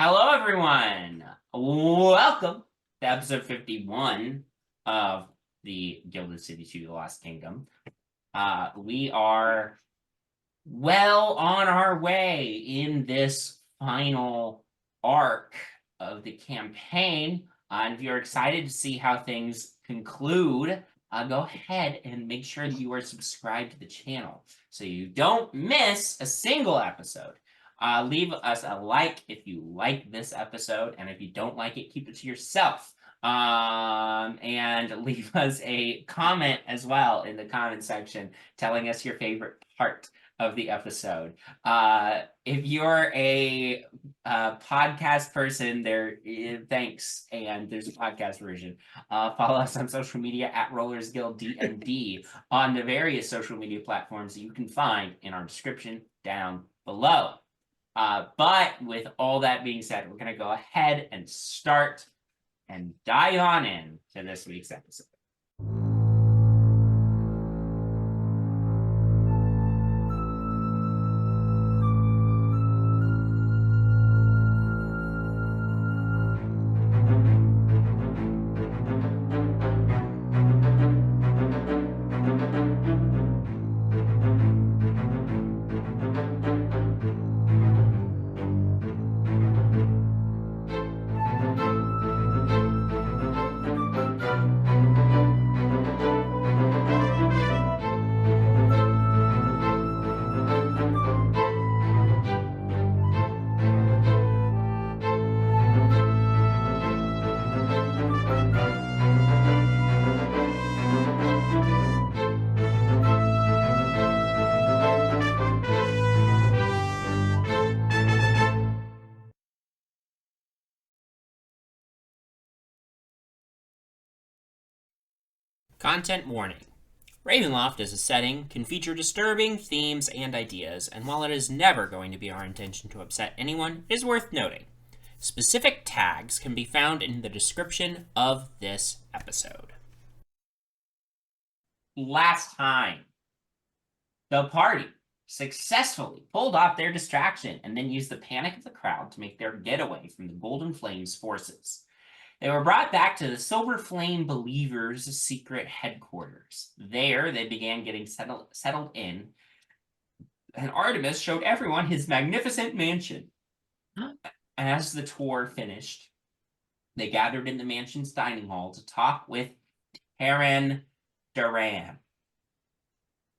Hello, everyone. Welcome to episode 51 of the Gilded City to the Lost Kingdom. We are well on our way in this final arc of the campaign. And if you're excited to see how things conclude, go ahead and make sure that you are subscribed to the channel so you don't miss a single episode. Leave us a like if you like this episode, and if you don't like it, keep it to yourself. And leave us a comment as well in the comment section telling us your favorite part of the episode. If you're a podcast person, thanks, and there's a podcast version. Follow us on social media at Rollers Guild DMD on the various social media platforms that you can find in our description down below. But with all that being said, we're going to go ahead and start and dive on in to this week's episode. Content warning. Ravenloft as a setting can feature disturbing themes and ideas, and while it is never going to be our intention to upset anyone, it is worth noting. Specific tags can be found in the description of this episode. Last time, the party successfully pulled off their distraction and then used the panic of the crowd to make their getaway from the Golden Flames forces. They were brought back to the Silver Flame Believers' secret headquarters. There, they began getting settled in, and Artemis showed everyone his magnificent mansion. As the tour finished, they gathered in the mansion's dining hall to talk with Taran Daran.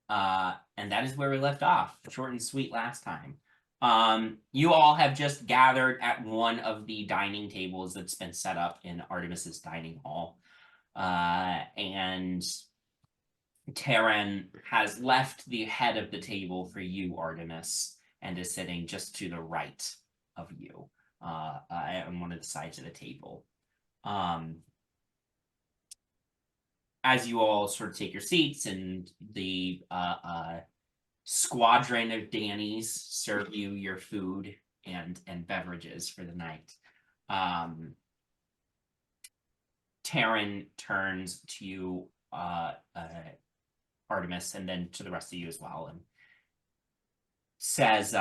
And that is where we left off. Short and sweet last time. You all have just gathered at one of the dining tables that's been set up in Artemis's dining hall. And Taran has left the head of the table for you, Artemis, and is sitting just to the right of you on one of the sides of the table. As you all sort of take your seats and the squadron of Dannies serve you your food and beverages for the night. Taran turns to you, Artemis, and then to the rest of you as well, and says,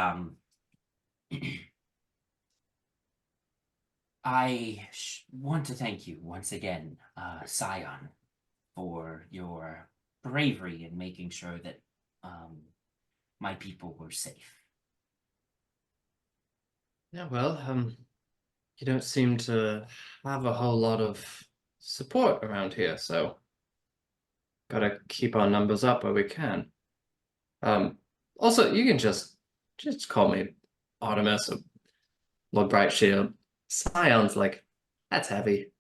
I want to thank you once again, Scion, for your bravery in making sure that my people were safe. Yeah, well, you don't seem to have a whole lot of support around here, so gotta keep our numbers up where we can. Also, you can just call me Artemis or Lord Brightshield. Scion's like, that's heavy.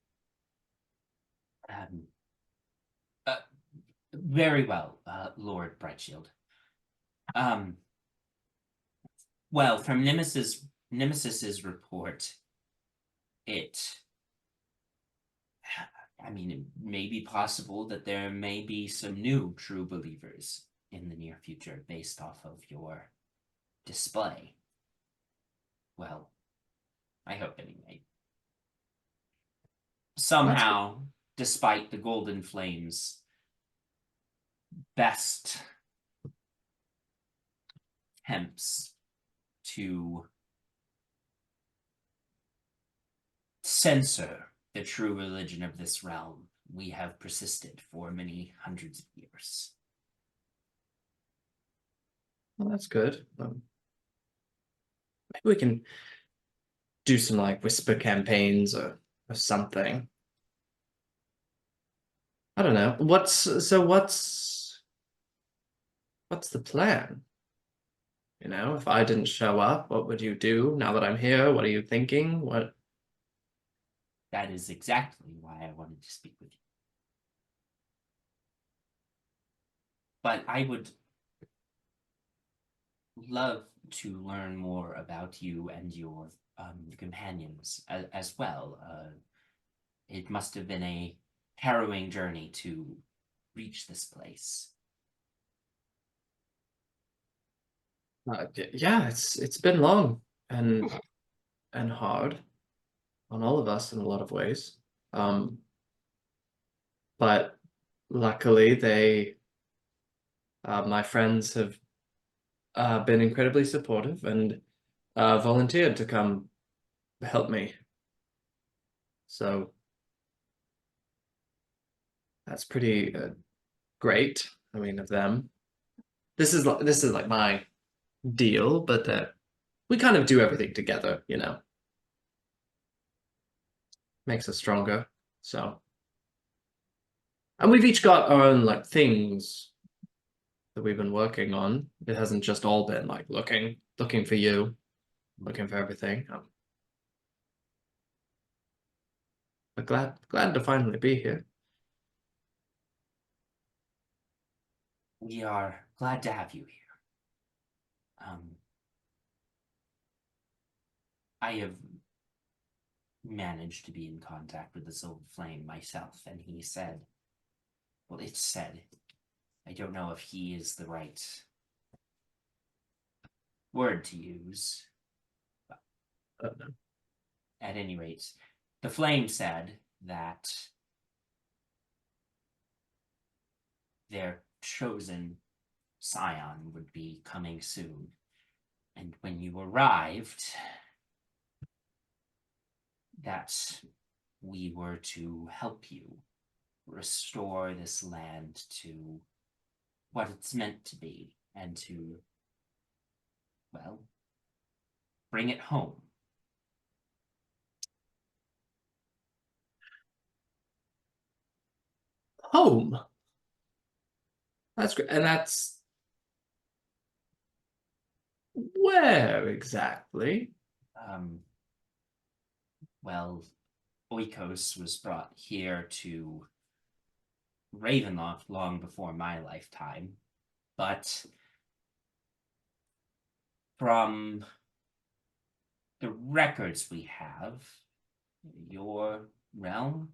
Very well, Lord Brightshield. Well, from Nemesis's report, it may be possible that there may be some new true believers in the near future based off of your display. Well, I hope anyway. Somehow, despite the Golden Flames' best attempts to censor the true religion of this realm. We have persisted for many hundreds of years. Well, that's good. Maybe we can do some like whisper campaigns or something. I don't know. What's the plan? You know, if I didn't show up, what would you do now that I'm here? What are you thinking? What? That is exactly why I wanted to speak with you. But I would love to learn more about you and your companions as well. It must have been a harrowing journey to reach this place. Yeah, it's been long and hard on all of us in a lot of ways. But luckily, my friends have been incredibly supportive and volunteered to come help me. So that's pretty great. I mean, of them. This is like my deal, but that we kind of do everything together, you know. Makes us stronger. So, and we've each got our own like things that we've been working on. It hasn't just all been like looking for you, looking for everything. But glad to finally be here. We are glad to have you here. I have managed to be in contact with the Silver Flame myself, and he said, well, it said, I don't know if he is the right word to use. At any rate, the Flame said that their chosen scion would be coming soon. And when you arrived, that we were to help you restore this land to what it's meant to be and to, well, bring it home. Home. That's great. And that's where exactly? Well, Oikos was brought here to Ravenloft long before my lifetime, but from the records we have, your realm,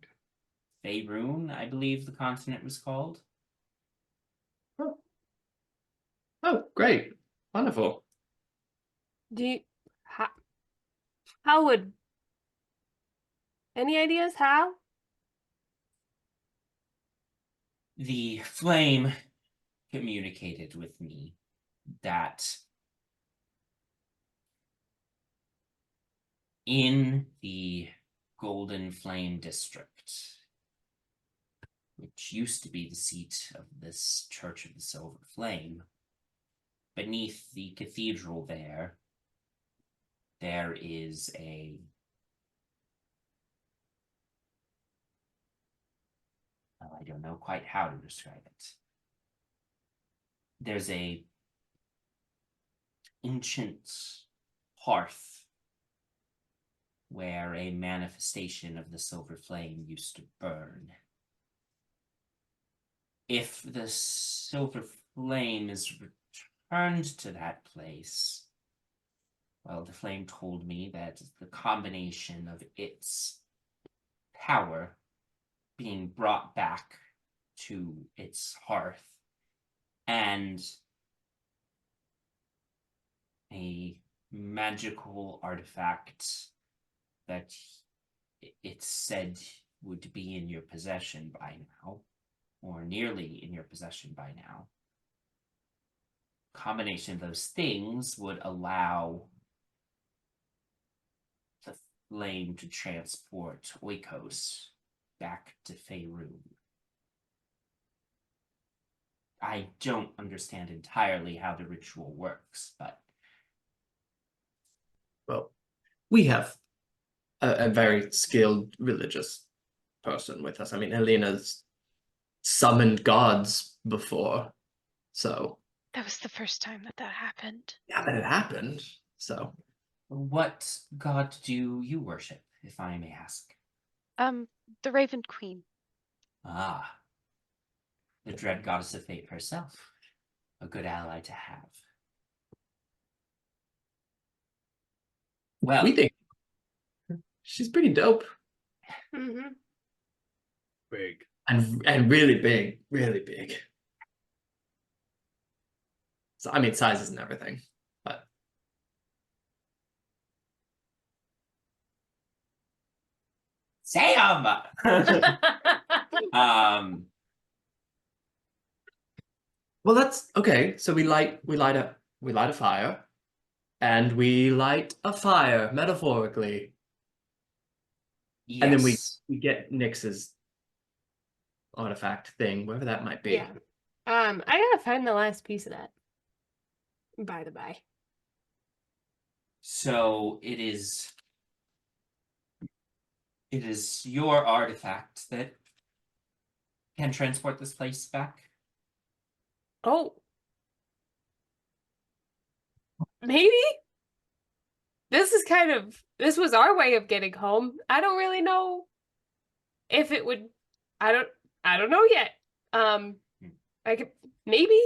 Faerun, I believe the continent was called. Oh, great. Wonderful. Do you, how would, any ideas how? The flame communicated with me that in the Golden Flame District, which used to be the seat of this Church of the Silver Flame, beneath the cathedral there is a I don't know quite how to describe it. There's a ancient hearth where a manifestation of the Silver Flame used to burn. If the Silver Flame is returned to that place, well, the flame told me that the combination of its power being brought back to its hearth and a magical artifact that it said would be in your possession by now, or nearly in your possession by now. Combination of those things would allow the lane to transport Oikos back to Faerun. I don't understand entirely how the ritual works, but Well, we have a very skilled religious person with us. I mean, Elena's summoned gods before, so That was the first time that happened. yeah, but it happened. So what god do you worship, if I may ask? The Raven Queen. Ah, the dread goddess of fate herself. A good ally to have. Well, we think she's pretty dope Mm-hmm. Big. and really big, really big. So I mean, sizes and everything, but Sam! um, well, that's okay. So we light a fire, and we light a fire metaphorically, yes. and then we get Nyx's artifact thing, wherever that might be. Yeah. I gotta find the last piece of that. By the by. So it is your artifact that can transport this place back? Oh. Maybe? This was our way of getting home. I don't really know if it would I don't know yet. I could maybe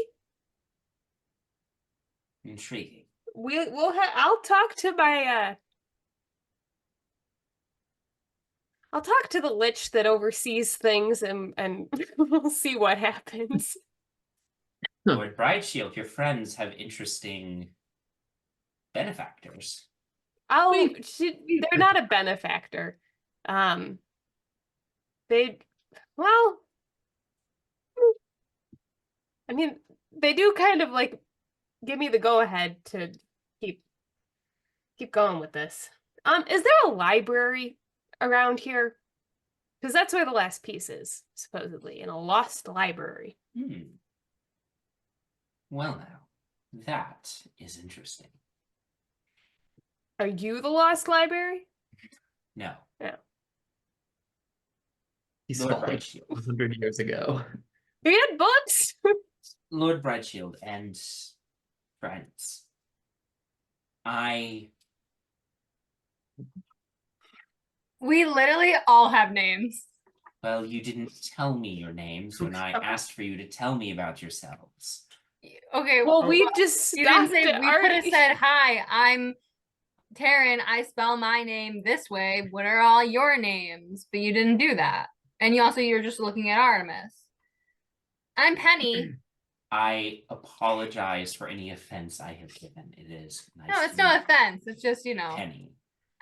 Intriguing. I'll talk to my I'll talk to the lich that oversees things and we'll see what happens. Lord Brightshield, your friends have interesting benefactors. They're not a benefactor. They well I mean they do kind of like give me the go ahead to keep going with this. Is there a library around here? Because that's where the last piece is, supposedly, in a lost library. Well now, that is interesting. Are you the lost library? No. He's Lord fallen Brightshield. 100 years ago. We had books. Lord Brightshield and friends. We literally all have names. Well, you didn't tell me your names when I asked for you to tell me about yourselves. Okay, Well, we just you didn't say stopped we could have said, "Hi, I'm Taran. I spell my name this way. What are all your names?" But you didn't do that. And you're just looking at Artemis. I'm Penny. I apologize for any offense I have given. It is nice. No, it's to no meet offense. It's just, Penny.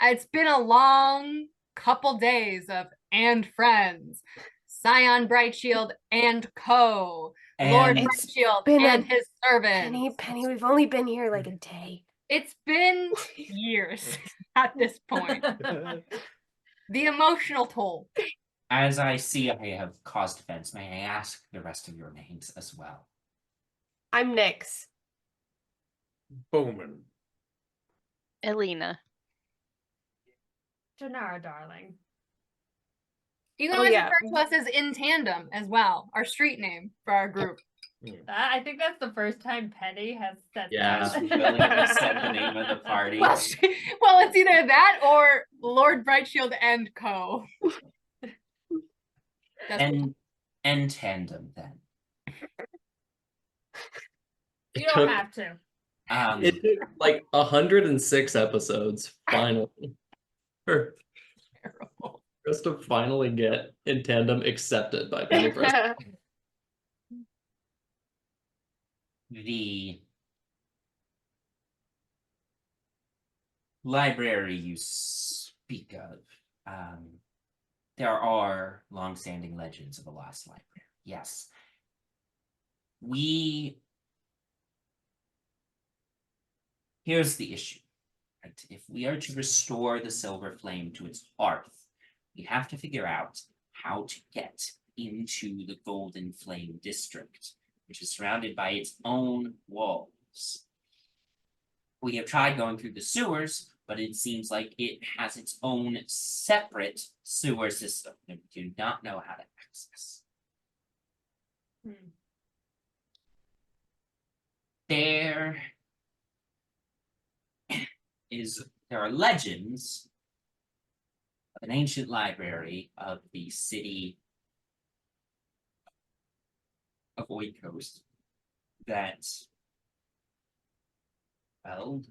it's been a long couple days of and friends. Scion Brightshield and Co. Lord And Brightshield been and his servants. Penny, we've only been here like a day. It's been years at this point. The emotional toll. as I see I have caused offense, may I ask the rest of your names as well? I'm Nyx. Bowmin. Elina. Jinarra Darling. You can Oh, always yeah. refer to us as In Tandem as well, our street name for our group. I think that's the first time Penny has said Yeah. that. Willingly said the name of the party. Well, it's either that or Lord Brightshield and Co. And tandem then. You don't have to. It took like 106 episodes finally for us to finally get In Tandem accepted by Penny Press. The library you speak of, there are long-standing legends of a lost library. Yes. Here's the issue. Right? If we are to restore the silver flame to its hearth, we have to figure out how to get into the Golden Flame District, which is surrounded by its own walls. We have tried going through the sewers, but it seems like it has its own separate sewer system that we do not know how to access. There are legends of an ancient library of the city of Void Coast that, well,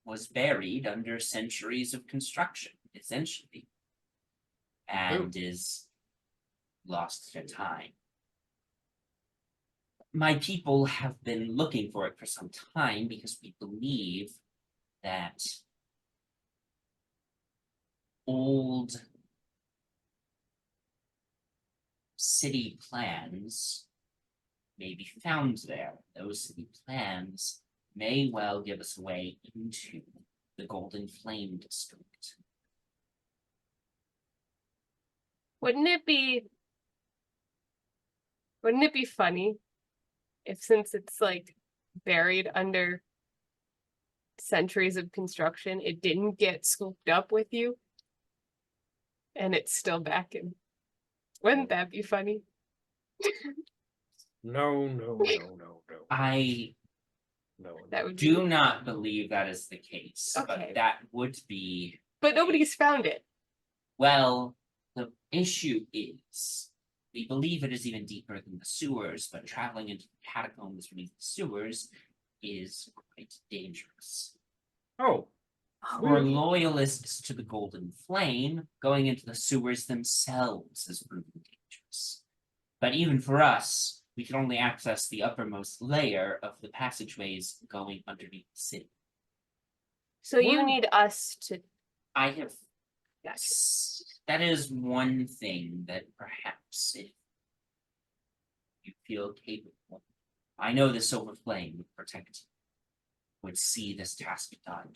was buried under centuries of construction, essentially, and is lost to time. My people have been looking for it for some time because we believe that old city plans may be found there. Those city plans may well give us a way into the Golden Flame District. Wouldn't it be funny if, since it's like buried under centuries of construction, it didn't get scooped up with you and it's still back in? Wouldn't that be funny? No. I No. That would do be... not believe that is the case, Okay. but that would be, But nobody's found it. well, the issue is, we believe it is even deeper than the sewers, but traveling into the catacombs beneath the sewers is quite dangerous. Oh, For loyalists to the Golden Flame, going into the sewers themselves has proven dangerous. But even for us, we can only access the uppermost layer of the passageways going underneath the city. So you Well- need us to... I have. Gotcha. That is one thing that perhaps, if you feel capable, I know the Silver Flame would protect you, would see this task done.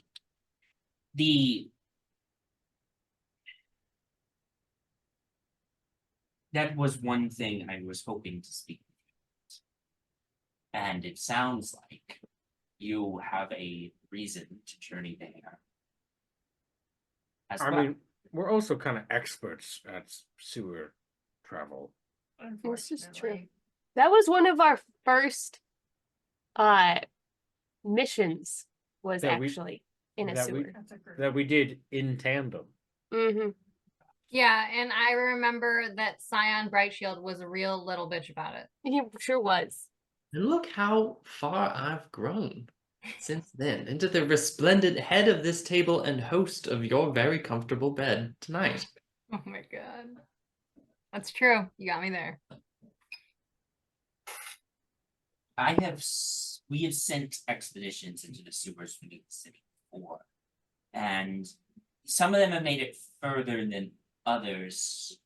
That was one thing I was hoping to speak with you about. And it sounds like you have a reason to journey there. As I well. mean, we're also kind of experts at sewer travel. This is true. Unfortunately. That was one of our first missions, was That we- actually in a that we- sewer. That's a group. That we did in tandem. Mm-hmm. Yeah, and I remember that Scion Brightshield was a real little bitch about it. He sure was. And look how far I've grown since then, into the resplendent head of this table and host of your very comfortable bed tonight. Oh my god. That's true. You got me there. We have sent expeditions into the sewers beneath the city before, and some of them have made it further than others.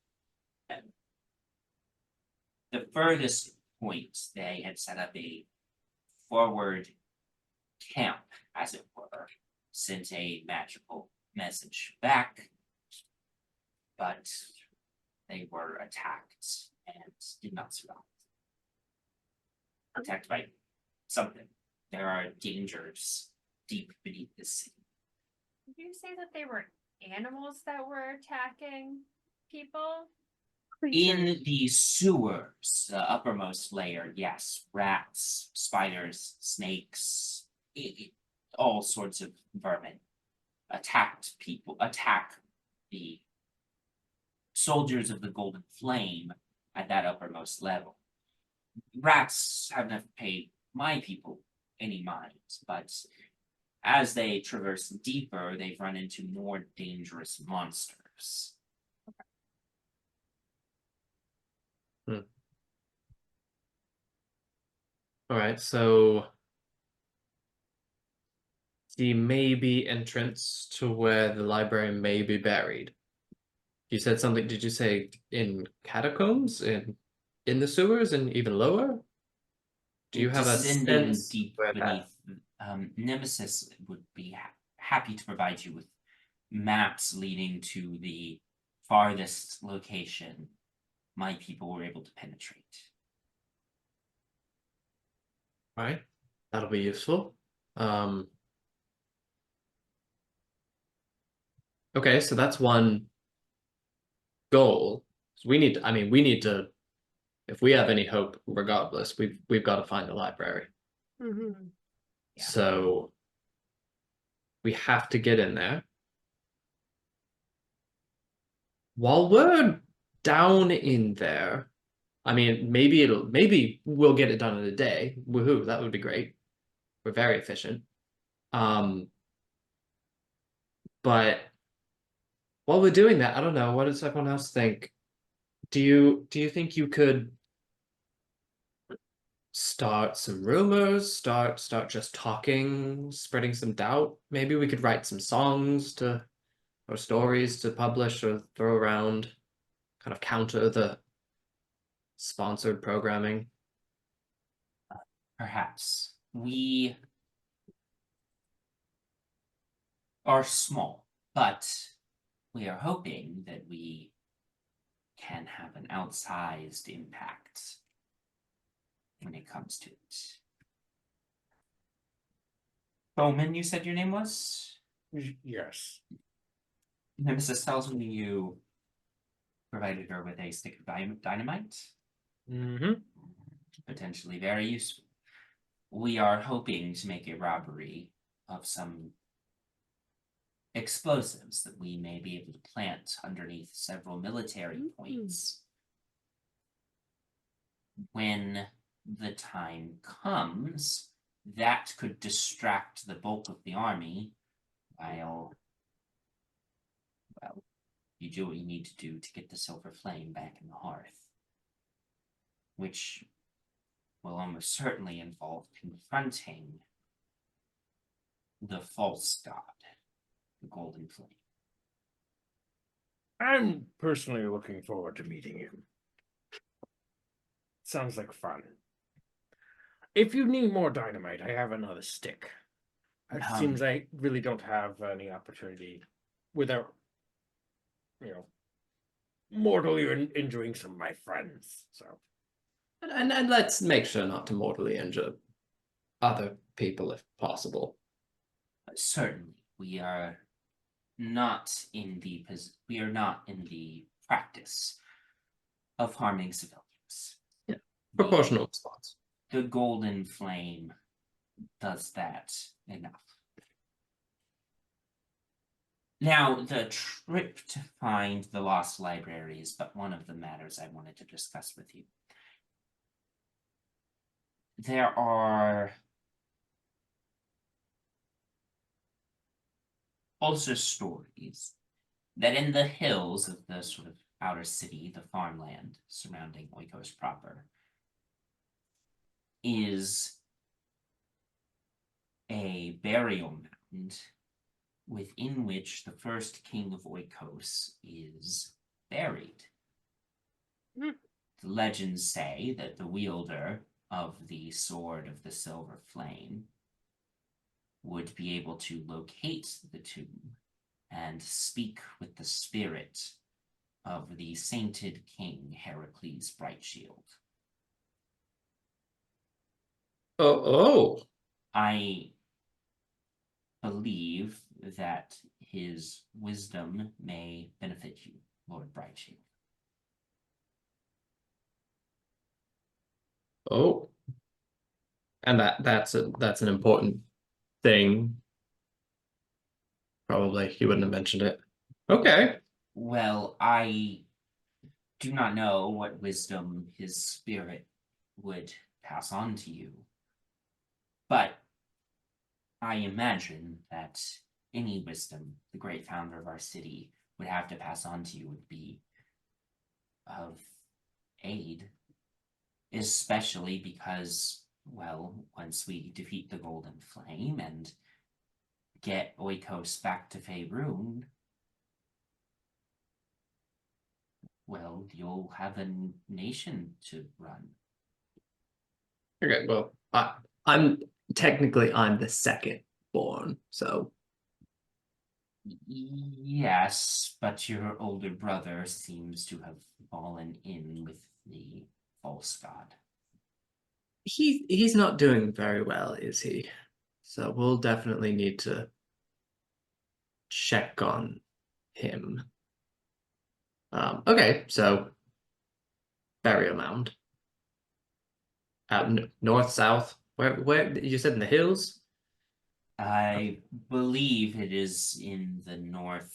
The furthest point, they had set up a forward camp, as it were, sent a magical message back, but they were attacked and did not survive. Attacked by something. There are dangers deep beneath the city. Did you say that they were animals that were attacking people? In the sewers, the uppermost layer, yes, rats, spiders, snakes, all sorts of vermin attack the soldiers of the Golden Flame at that uppermost level. Rats have never paid my people any mind, but as they traverse deeper, they've run into more dangerous monsters. All right, so the maybe entrance to where the library may be buried. You said something, did you say in catacombs, in the sewers, and even lower? Do you have a Descending sense deep where that- beneath? Nemesis would be happy to provide you with maps leading to the farthest location my people were able to penetrate. All right, that'll be useful. Okay, so that's one goal. So we need to, I mean, we need to, if we have any hope, regardless, we've got to find the library. Mm-hmm. Yeah. So we have to get in there. While we're down in there, I mean, maybe we'll get it done in a day. Woohoo, that would be great. We're very efficient. But while we're doing that, I don't know, what does everyone else think? Do you think you could start some rumors, start just talking, spreading some doubt? Maybe we could write some songs or stories to publish or throw around, kind of counter the sponsored programming. Perhaps. We are small, but we are hoping that we can have an outsized impact when it comes to it. Bowmin, you said your name was? Yes. Nemesis tells me you provided her with a stick of dynamite. Mm-hmm. Potentially very useful. We are hoping to make a robbery of some explosives that we may be able to plant underneath several military points. When the time comes, that could distract the bulk of the army while, well, you do what you need to do to get the silver flame back in the hearth, which will almost certainly involve confronting the false god, the golden flame. I'm personally looking forward to meeting him. Sounds like fun. If you need more dynamite, I have another stick. It seems I really don't have any opportunity without, mortally injuring some of my friends. So, And let's make sure not to mortally injure other people if possible. Certainly, we are not in the practice of harming civilians. Yeah, proportional response. The golden flame does that enough. Now, the trip to find the lost library is but one of the matters I wanted to discuss with you. There are also stories that in the hills of the sort of outer city, the farmland surrounding Oikos proper, is a burial mound within which the first king of Oikos is buried. Mm. The legends say that the wielder of the Sword of the Silver Flame would be able to locate the tomb and speak with the spirit of the sainted king Heracles Brightshield. Oh. I believe that his wisdom may benefit you, Lord Brightshield. Oh. And that's an important thing. Probably he wouldn't have mentioned it. Okay. Well, I do not know what wisdom his spirit would pass on to you, but I imagine that any wisdom the great founder of our city would have to pass on to you would be of aid, especially because, well, once we defeat the Golden Flame and get Oikos back to Faerun, well, you'll have a nation to run. Okay, well, I'm technically the second born, so Yes, but your older brother seems to have fallen in with the false god. He's not doing very well, is he? So we'll definitely need to check on him. Okay, so burial mound. North, south. Where you said in the hills? I believe it is in the northeast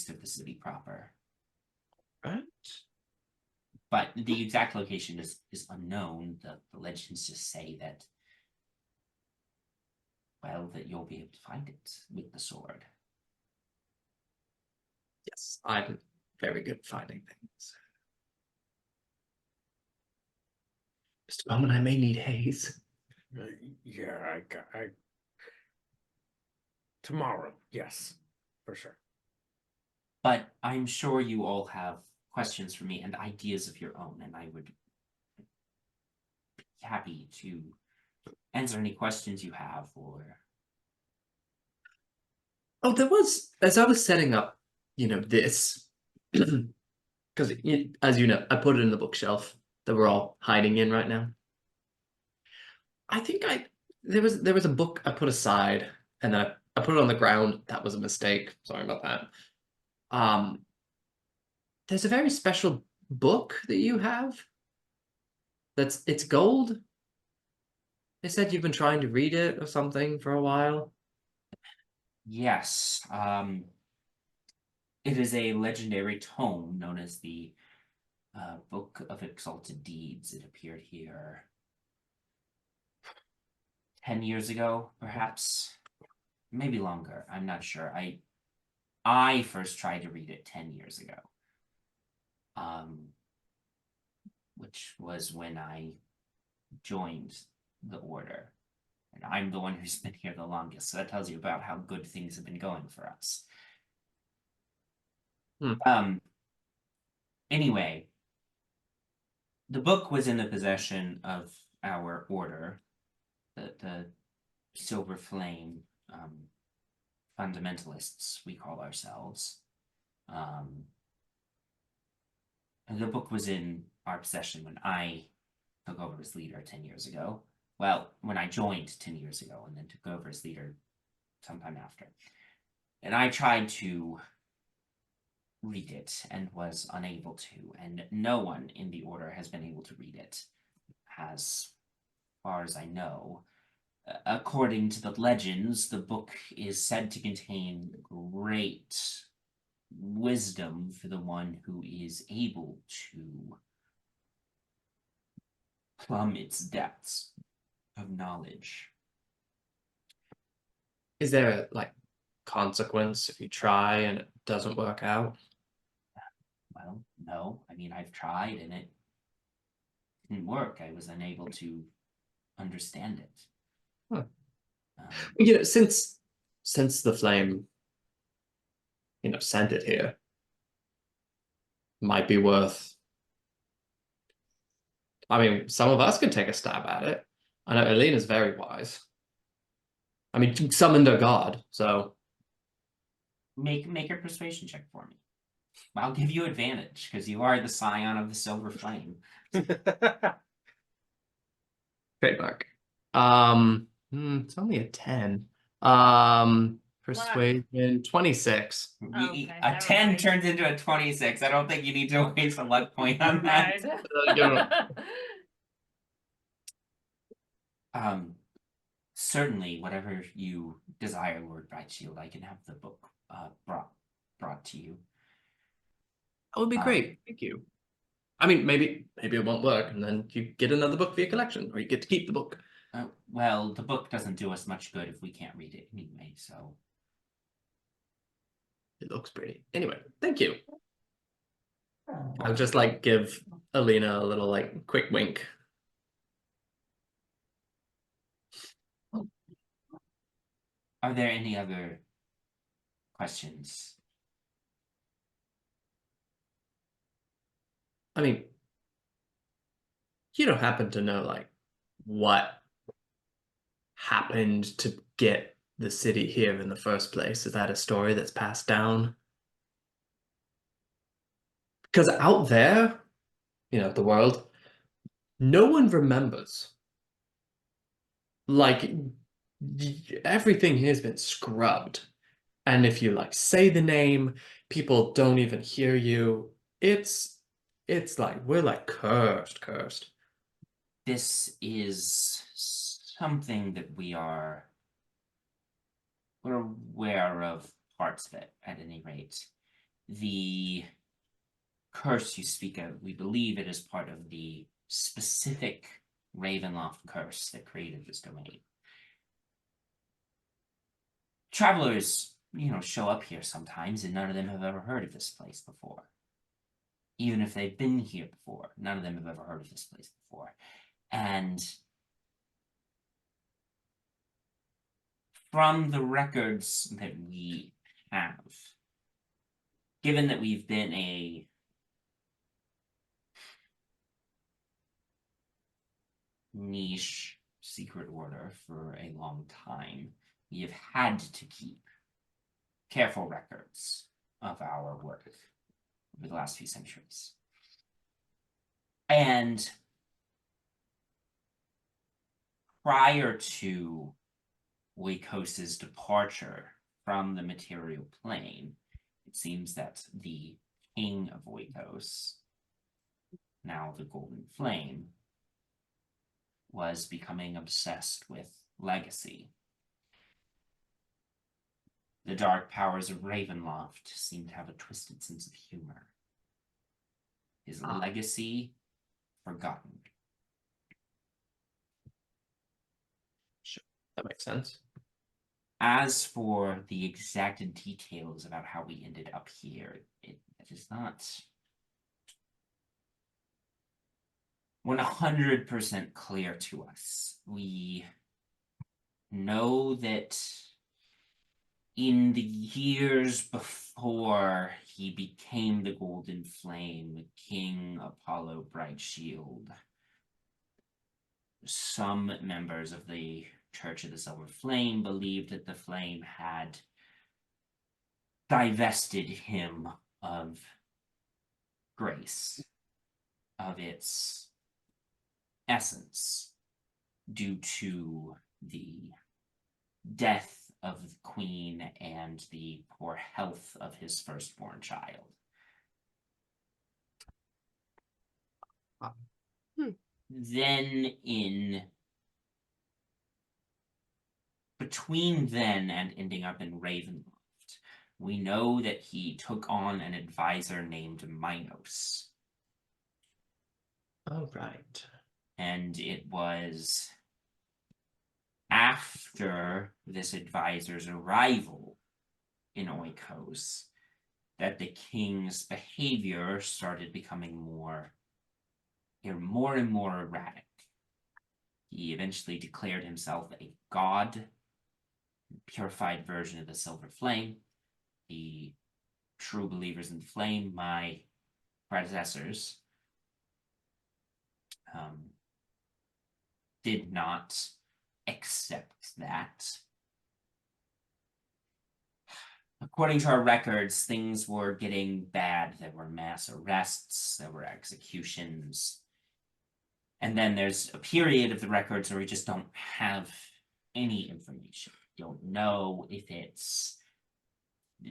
of the city proper. Right. But the exact location is unknown. The legends just say that, well, that you'll be able to find it with the sword. Yes, I'm very good at finding things. Just a moment, I may need haze. Yeah, I tomorrow, yes, for sure. But I'm sure you all have questions for me and ideas of your own, and I would be happy to answer any questions you have. Or Oh, there was, as I was setting up, this, because as you know, I put it in the bookshelf that we're all hiding in right now. I think there was a book I put aside, and then I put it on the ground. That was a mistake. Sorry about that. There's a very special book that you have. It's gold. They said you've been trying to read it or something for a while. yes, it is a legendary tome known as the Book of Exalted Deeds. It appeared here 10 years ago, perhaps, maybe longer. I'm not sure. I first tried to read it 10 years ago, which was when I joined the order, and I'm the one who's been here the longest. So that tells you about how good things have been going for us. Anyway, the book was in the possession of our order, the Silver Flame fundamentalists, we call ourselves. And the book was in our possession when I took over as leader 10 years ago. Well, when I joined 10 years ago and then took over as leader sometime after. And I tried to read it and was unable to, and no one in the order has been able to read it, as far as I know. According to the legends, the book is said to contain great wisdom for the one who is able to plumb its depths of knowledge. Is there like consequence if you try and it doesn't work out? Well, no. I mean, I've tried and it didn't work. I was unable to understand it. Huh. Um, Since the flame, sent it here, might be worth. I mean, some of us could take a stab at it. I know Elina's very wise. I mean, she summoned a god, so make a persuasion check for me. I'll give you advantage because you are the scion of the Silver Flame. trademark. It's only a 10. Persuasion 26. Okay, A never 10 mind. turns into a 26. I don't think you need to waste a luck point on that. Certainly, whatever you desire, Lord Brightshield, I can have the book brought to you. That would be great. Thank you. I mean, maybe it won't work, and then you get another book for your collection, or you get to keep the book. Well, the book doesn't do us much good if we can't read it anyway, so. It looks pretty. Anyway, thank you. I'll just like give Elina a little like quick wink. Are there any other questions? I mean, you don't happen to know like what happened to get the city here in the first place? Is that a story that's passed down? Because out there, the world, no one remembers. Like, everything here has been scrubbed. And if you say the name, people don't even hear you. It's like we're cursed. This is something that we're aware of parts of it, at any rate. The curse you speak of, we believe it is part of the specific Ravenloft curse that created this domain. Travelers, show up here sometimes, and none of them have ever heard of this place before. Even if they've been here before, none of them have ever heard of this place before. And from the records that we have, given that we've been a niche secret order for a long time, we have had to keep careful records of our work over the last few centuries. And prior to Oikos's departure from the material plane, it seems that the king of Oikos, now the Golden Flame, was becoming obsessed with legacy. The dark powers of Ravenloft seem to have a twisted sense of humor. His legacy forgotten. Sure, that makes sense. As for the exact details about how we ended up here, it is not 100% clear to us. We know that in the years before he became the Golden Flame, King Apollo Brightshield, some members of the Church of the Silver Flame believed that the flame had divested him of grace, of its essence, due to the death of the queen and the poor health of his firstborn child. Then between then and ending up in Ravenloft, we know that he took on an advisor named Minos. Oh, right. And it was after this advisor's arrival in Oikos that the king's behavior started becoming more and more erratic. He eventually declared himself a god, purified version of the Silver Flame. The true believers in the flame, my predecessors, did not accept that. According to our records, things were getting bad. There were mass arrests, there were executions. And then there's a period of the records where we just don't have any information. We don't know if it's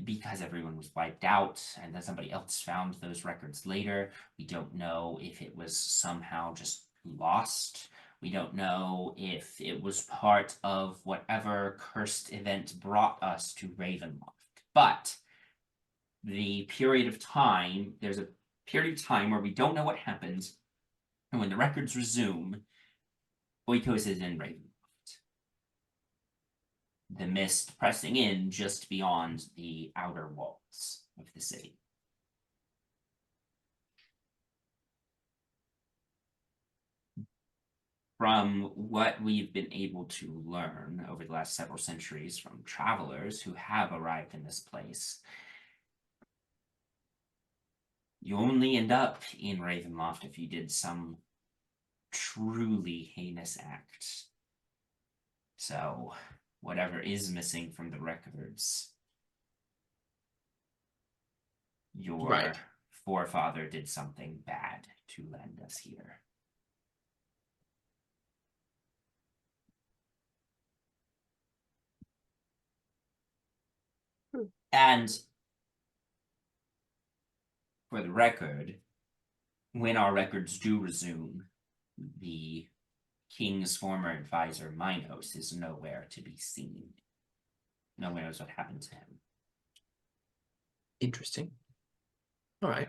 because everyone was wiped out and then somebody else found those records later. We don't know if it was somehow just lost. We don't know if it was part of whatever cursed event brought us to Ravenloft. But the period of time, there's a period of time where we don't know what happens, and when the records resume, Oikos is in Ravenloft. The mist pressing in just beyond the outer walls of the city. From what we've been able to learn over the last several centuries from travelers who have arrived in this place, you only end up in Ravenloft if you did some truly heinous act. So whatever is missing from the records, your Right. forefather did something bad to land us here. And for the record, when our records do resume, the king's former advisor, Minos, is nowhere to be seen. No one knows what happened to him. Interesting. All right.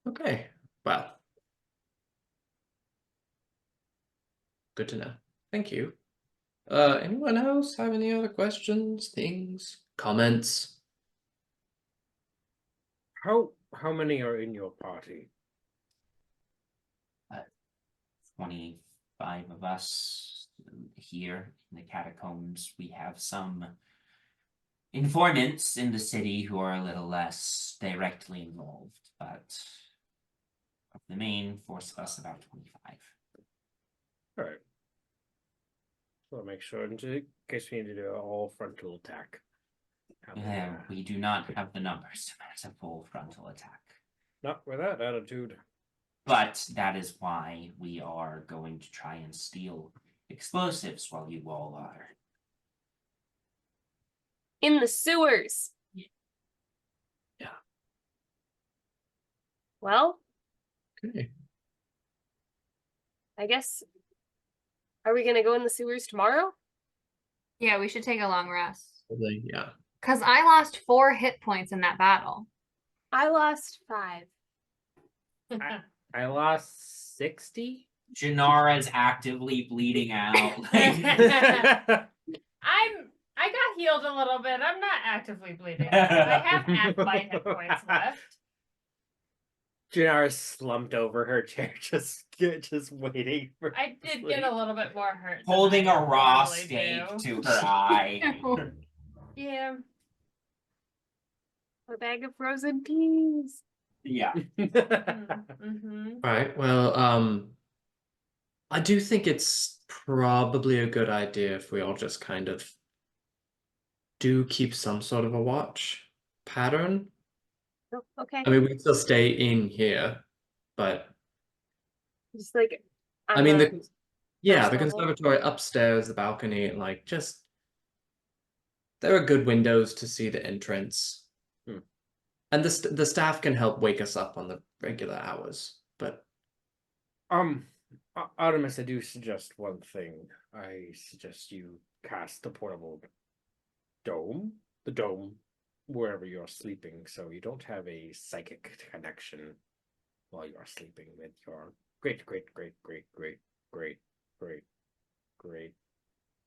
Okay. Well. Good to know. Thank you. Anyone else have any other questions, things, comments? How many are in your party? 25 of us here in the catacombs. We have some informants in the city who are a little less directly involved, but of the main force of us, about 25. All right. So I'll make sure in case we need to do an all frontal attack. We do not have the numbers to mount a full frontal attack. Not with that attitude. But that is why we are going to try and steal explosives while you all are. In the sewers. Yeah. Well, Okay. I guess. Are we gonna go in the sewers tomorrow? Yeah, we should take a long rest. Probably, yeah. Because I lost 4 hit points in that battle. I lost 5. I lost 60. Jinarra's actively bleeding out. I got healed a little bit. I'm not actively bleeding. I have half my hit points left. Jinarra slumped over her chair, just waiting for. I did get a little bit more hurt. than Holding I a raw normally steak do. to her eye. Yeah. A bag of frozen peas. Yeah. Mm-hmm. All right. Well, I do think it's probably a good idea if we all just kind of do keep some sort of a watch pattern. Oh, okay. I mean, we can still stay in here, but Just like. I on mean, the the first level. conservatory upstairs, the balcony, like just there are good windows to see the entrance, and the staff can help wake us up on the regular hours. But Artemis, I do suggest one thing. I suggest you cast the portable dome, wherever you're sleeping, so you don't have a psychic connection while you are sleeping with your great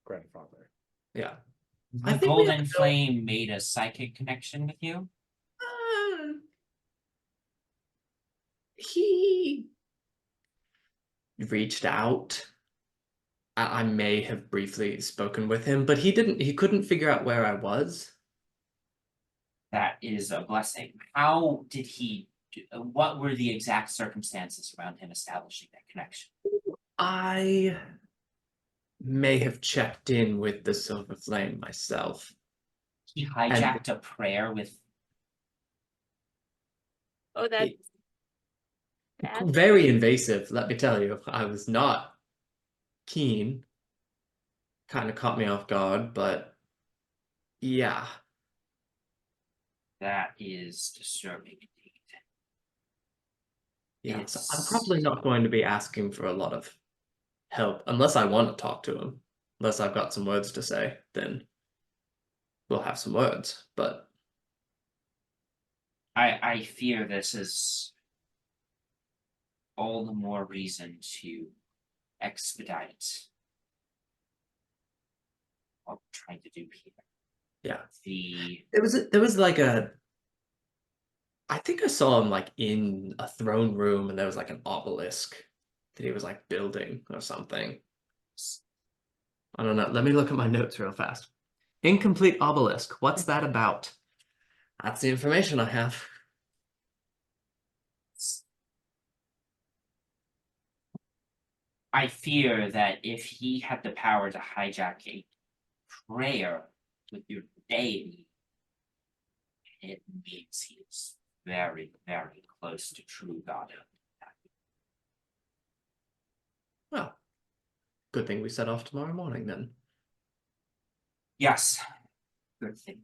grandfather. yeah, The think we have Golden to go- Flame made a psychic connection with you? He reached out. I may have briefly spoken with him, but he couldn't figure out where I was. That is a blessing. How did he, what were the exact circumstances around him establishing that connection? I may have checked in with the Silver Flame myself. He hijacked a prayer with Oh, that's bad. Very invasive, let me tell you. I was not keen. Kind of caught me off guard, but yeah. that is disturbing indeed. Yeah, so I'm It's- probably not going to be asking for a lot of help unless I want to talk to him. Unless I've got some words to say, then we'll have some words. But I fear this is all the more reason to expedite what we're trying to do here. yeah, The there was like I think I saw him like in a throne room, and there was like an obelisk that he was like building or something. I don't know. Let me look at my notes real fast. Incomplete obelisk. What's that about? That's the information I have. I fear that if he had the power to hijack a prayer with your deity, it means he is very, very close to true godhood. Well, good thing we set off tomorrow morning then. Yes, good thing.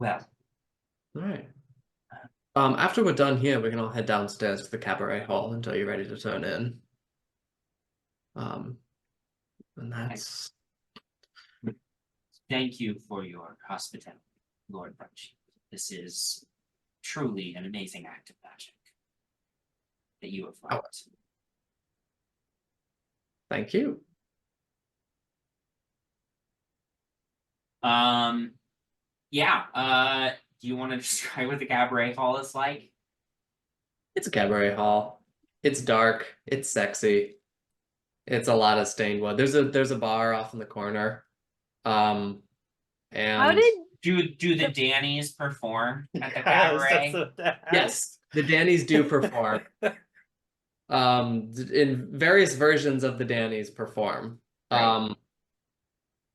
Well, All right. After we're done here, we can all head downstairs to the cabaret hall until you're ready to turn in. And that's thank you for your hospitality, Lord Brightshield. This is truly an amazing act of magic that you have wrought. thank you. Yeah, do you want to describe what the cabaret hall is like? It's a cabaret hall. It's dark. It's sexy. It's a lot of stained wood. There's a bar off in the corner. And How did Do the Dannies perform at the Yes, cabaret? that's what that- yes, the Dannies do perform. In various versions of the Dannies perform. Right.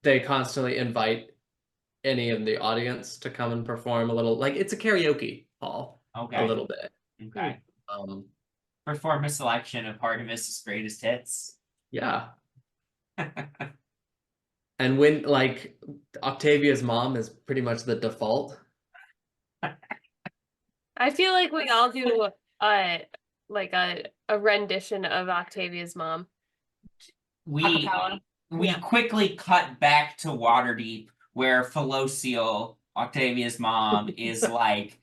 They constantly invite any of the audience to come and perform a little, like it's a karaoke hall Okay. a little bit. Okay. Um, Perform a selection of Artemis' greatest hits. yeah. And when like Octavia's mom is pretty much the default. I feel like we all do like a rendition of Octavia's mom. We Acapella. Yeah. quickly cut back to Waterdeep, where Felocial, Octavia's mom, is like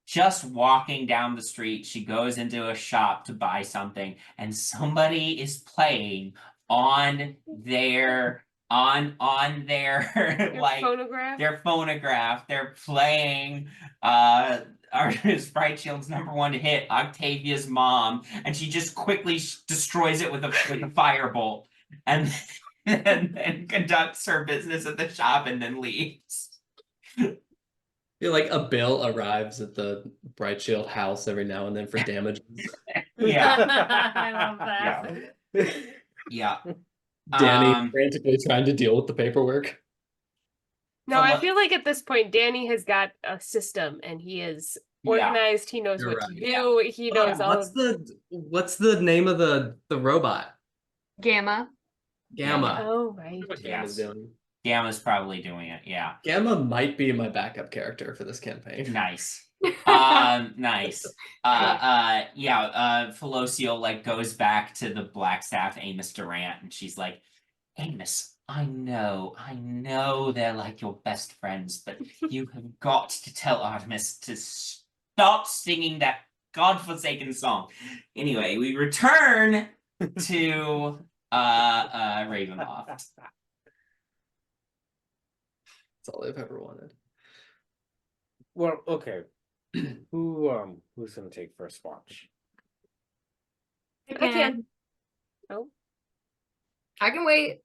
just walking down the street. She goes into a shop to buy something, and somebody is playing on their Your like phonograph. their phonograph. They're playing Artemis Brightshield's #1 hit, Octavia's Mom, and she just quickly destroys it with a firebolt, and then conducts her business at the shop and then leaves. Feel like a bill arrives at the Brightshield house every now and then for damages. Yeah, I love that. yeah. Danny frantically trying to deal with the paperwork. No, I feel like at this point Danny has got a system and he is organized. He knows You're what right. to do. He knows all of What's the name of the robot? Gamma. Gamma. Oh right. What Gamma's Yes. doing. Gamma's probably doing it. Yeah, Gamma might be my backup character for this campaign. nice. Nice. Felocial like goes back to the Blackstaff Amos Durant, and she's like, Amos, I know they're like your best friends, but you have got to tell Artemis to stop singing that godforsaken song. Anyway, we return to Ravenloft. That's all I've ever wanted. Well, okay. Who's gonna take first watch? I can. Oh. I can wait.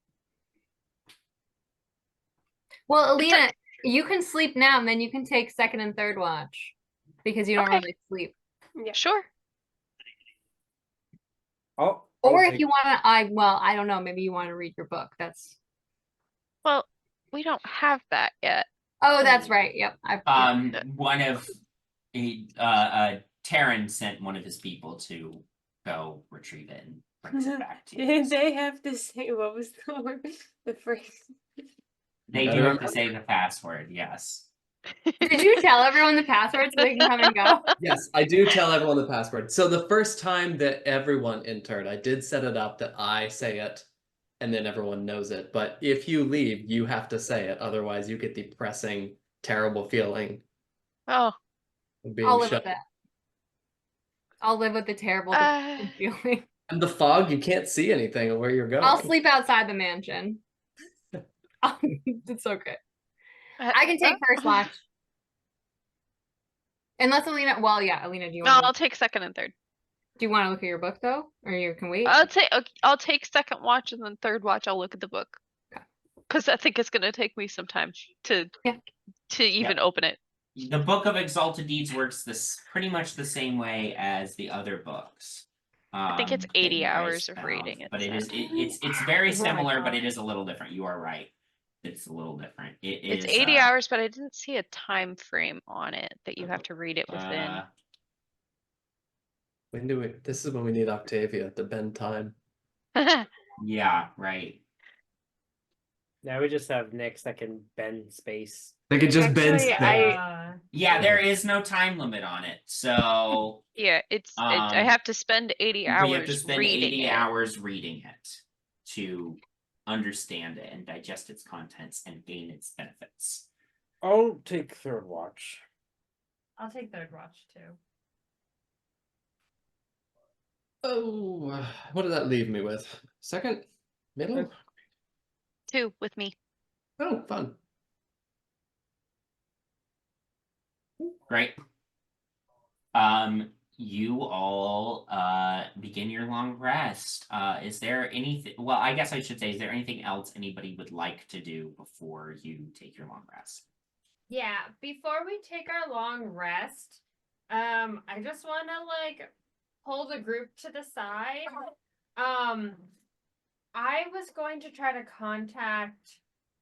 Well, Elina, you can sleep now, and then you can take second and third watch because you don't Okay. really sleep. Yeah. Sure. I'll Or if take- you want to, I don't know. Maybe you want to read your book. That's. Well, we don't have that yet. Oh, that's right. Yep. One of Taran sent one of his people to go retrieve it and brings it back to you. Did they have to say what was the word? The phrase. They do have to say the password, yes. Did you tell everyone the password so they can come and go? Yes, I do tell everyone the password. So the first time that everyone entered, I did set it up that I say it and then everyone knows it. But if you leave, you have to say it. Otherwise, you get the pressing, terrible feeling Oh, of being I'll live shut. with that. I'll live with the terrible feeling. And the fog, you can't see anything of where you're going. I'll sleep outside the mansion. It's okay. I can take first watch. Unless Elina, well, yeah, Elina, do you No, want? I'll take second and third. Do you want to look at your book though, or you can wait? I'll take second watch, and then third watch I'll look at the book. Okay. Because I think it's gonna take me some time to Yeah. even open it. The Book of Exalted Deeds works this pretty much the same way as the other books. I think it's that you 80 guys hours of found, reading, it but it's Oh very my similar, but it God. is a little different. You are right. It's a little different. It's 80 hours, but I didn't see a time frame on it that you have to read it within. When do we? This is when we need Octavia to bend time. Yeah, right. Now we just have Nyx that can bend space. They could just bend. Actually, Yeah, there is no time limit on it, so Yeah, I have to spend 80 but hours you have to spend reading 80 it. hours reading it to understand it and digest its contents and gain its benefits. I'll take third watch. I'll take third watch too. Oh, what did that leave me with? Second, middle. 2 with me. Oh, fun. Right. You all begin your long rest. Is there anything, well, I guess I should say, is there anything else anybody would like to do before you take your long rest? Yeah, before we take our long rest, I just want to like pull the group to the side. I was going to try to contact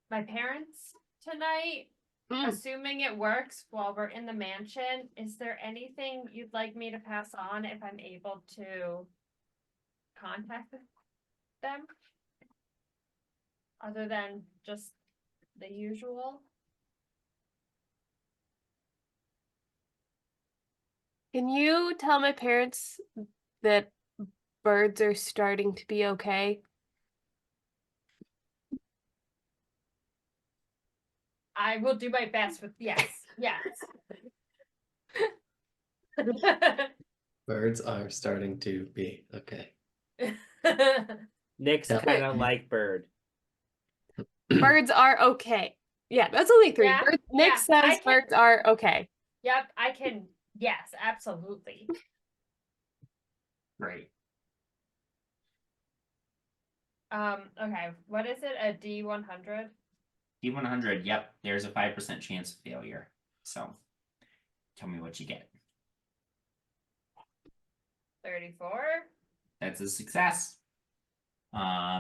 my parents tonight, assuming it works while we're in the mansion. Is there anything you'd like me to pass on if I'm able to contact them? Other than just the usual? Can you tell my parents that birds are starting to be okay? I will do my best with yes. Birds are starting to be okay. Nyx Yeah. kind of like bird. Birds are okay. Yeah, that's only 3. Yeah, Nick yeah, I says can- birds are okay. Yep, I can. Yes, absolutely. Great. Okay. What is it? A D100? D100, yep, there's a 5% chance of failure. So tell me what you get. 34. That's a success.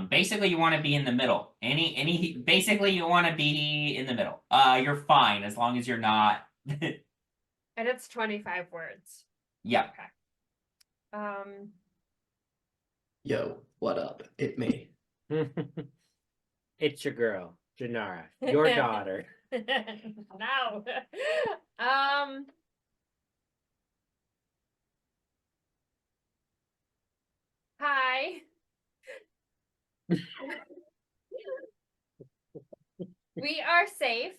Basically you want to be in the middle. Basically you want to be in the middle. You're fine as long as you're not. And it's 25 words. Yep. Okay. Yo, what up? It me. It's your girl, Jinarra, your daughter. No. Hi. We are safe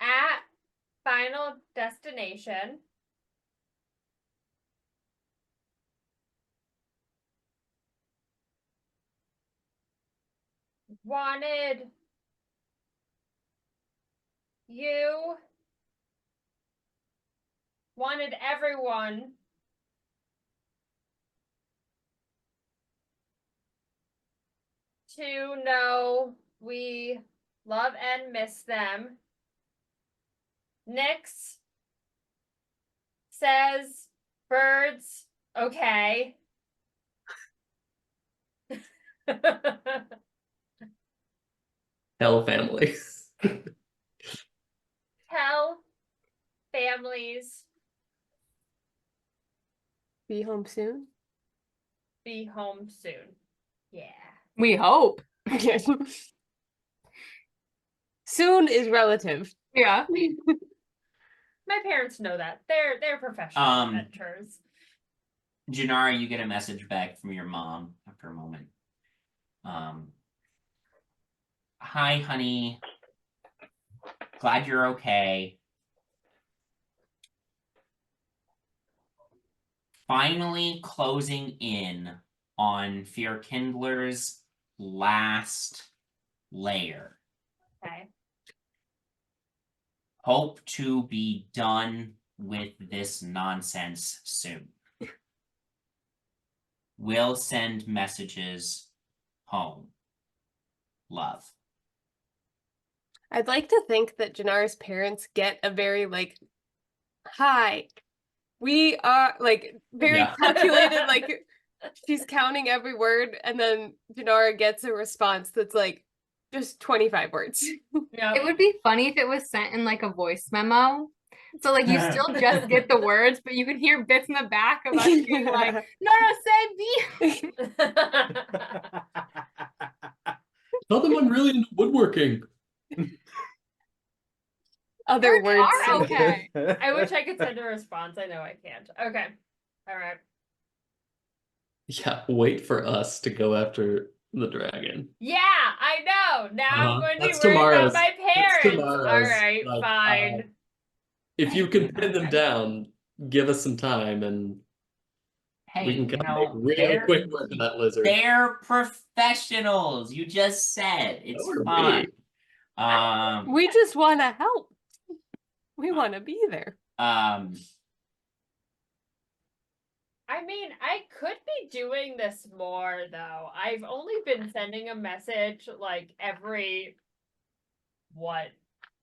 at final destination. Wanted everyone to know we love and miss them. Nyx says birds okay. Hell family. Tell families Be home soon. be home soon. Yeah. We hope. Soon is relative. Yeah. My parents know that. They're professional adventures. Jinarra, you get a message back from your mom after a moment. Hi, honey. Glad you're okay. Finally closing in on Fear Kindler's last layer. Okay. Hope to be done with this nonsense soon. Will send messages home. Love. I'd like to think that Jinarra's parents get a very like, hi, we are like very Yeah. calculated, like she's counting every word, and then Jinarra gets a response that's like just 25 words. Yep. It would be funny if it was sent in like a voice memo. So like you still just get the words, but you can hear bits in the back of us being like, no, say B. Tell them I'm really into woodworking. Other words. are okay. I wish I could send a response. I know I can't. Okay. All right. Yeah, wait for us to go after the dragon. Yeah, I know. Now I'm going to be That's worried about tomorrow's- my that's parents. All tomorrow's, right, like, fine. If you can pin them down, give us some time and Hey, we can you kind of know, make real they're, quick work of that lizard. they're professionals. You just said it's So are fun. we. We just want to help. We want to be there. I mean, I could be doing this more though. I've only been sending a message like every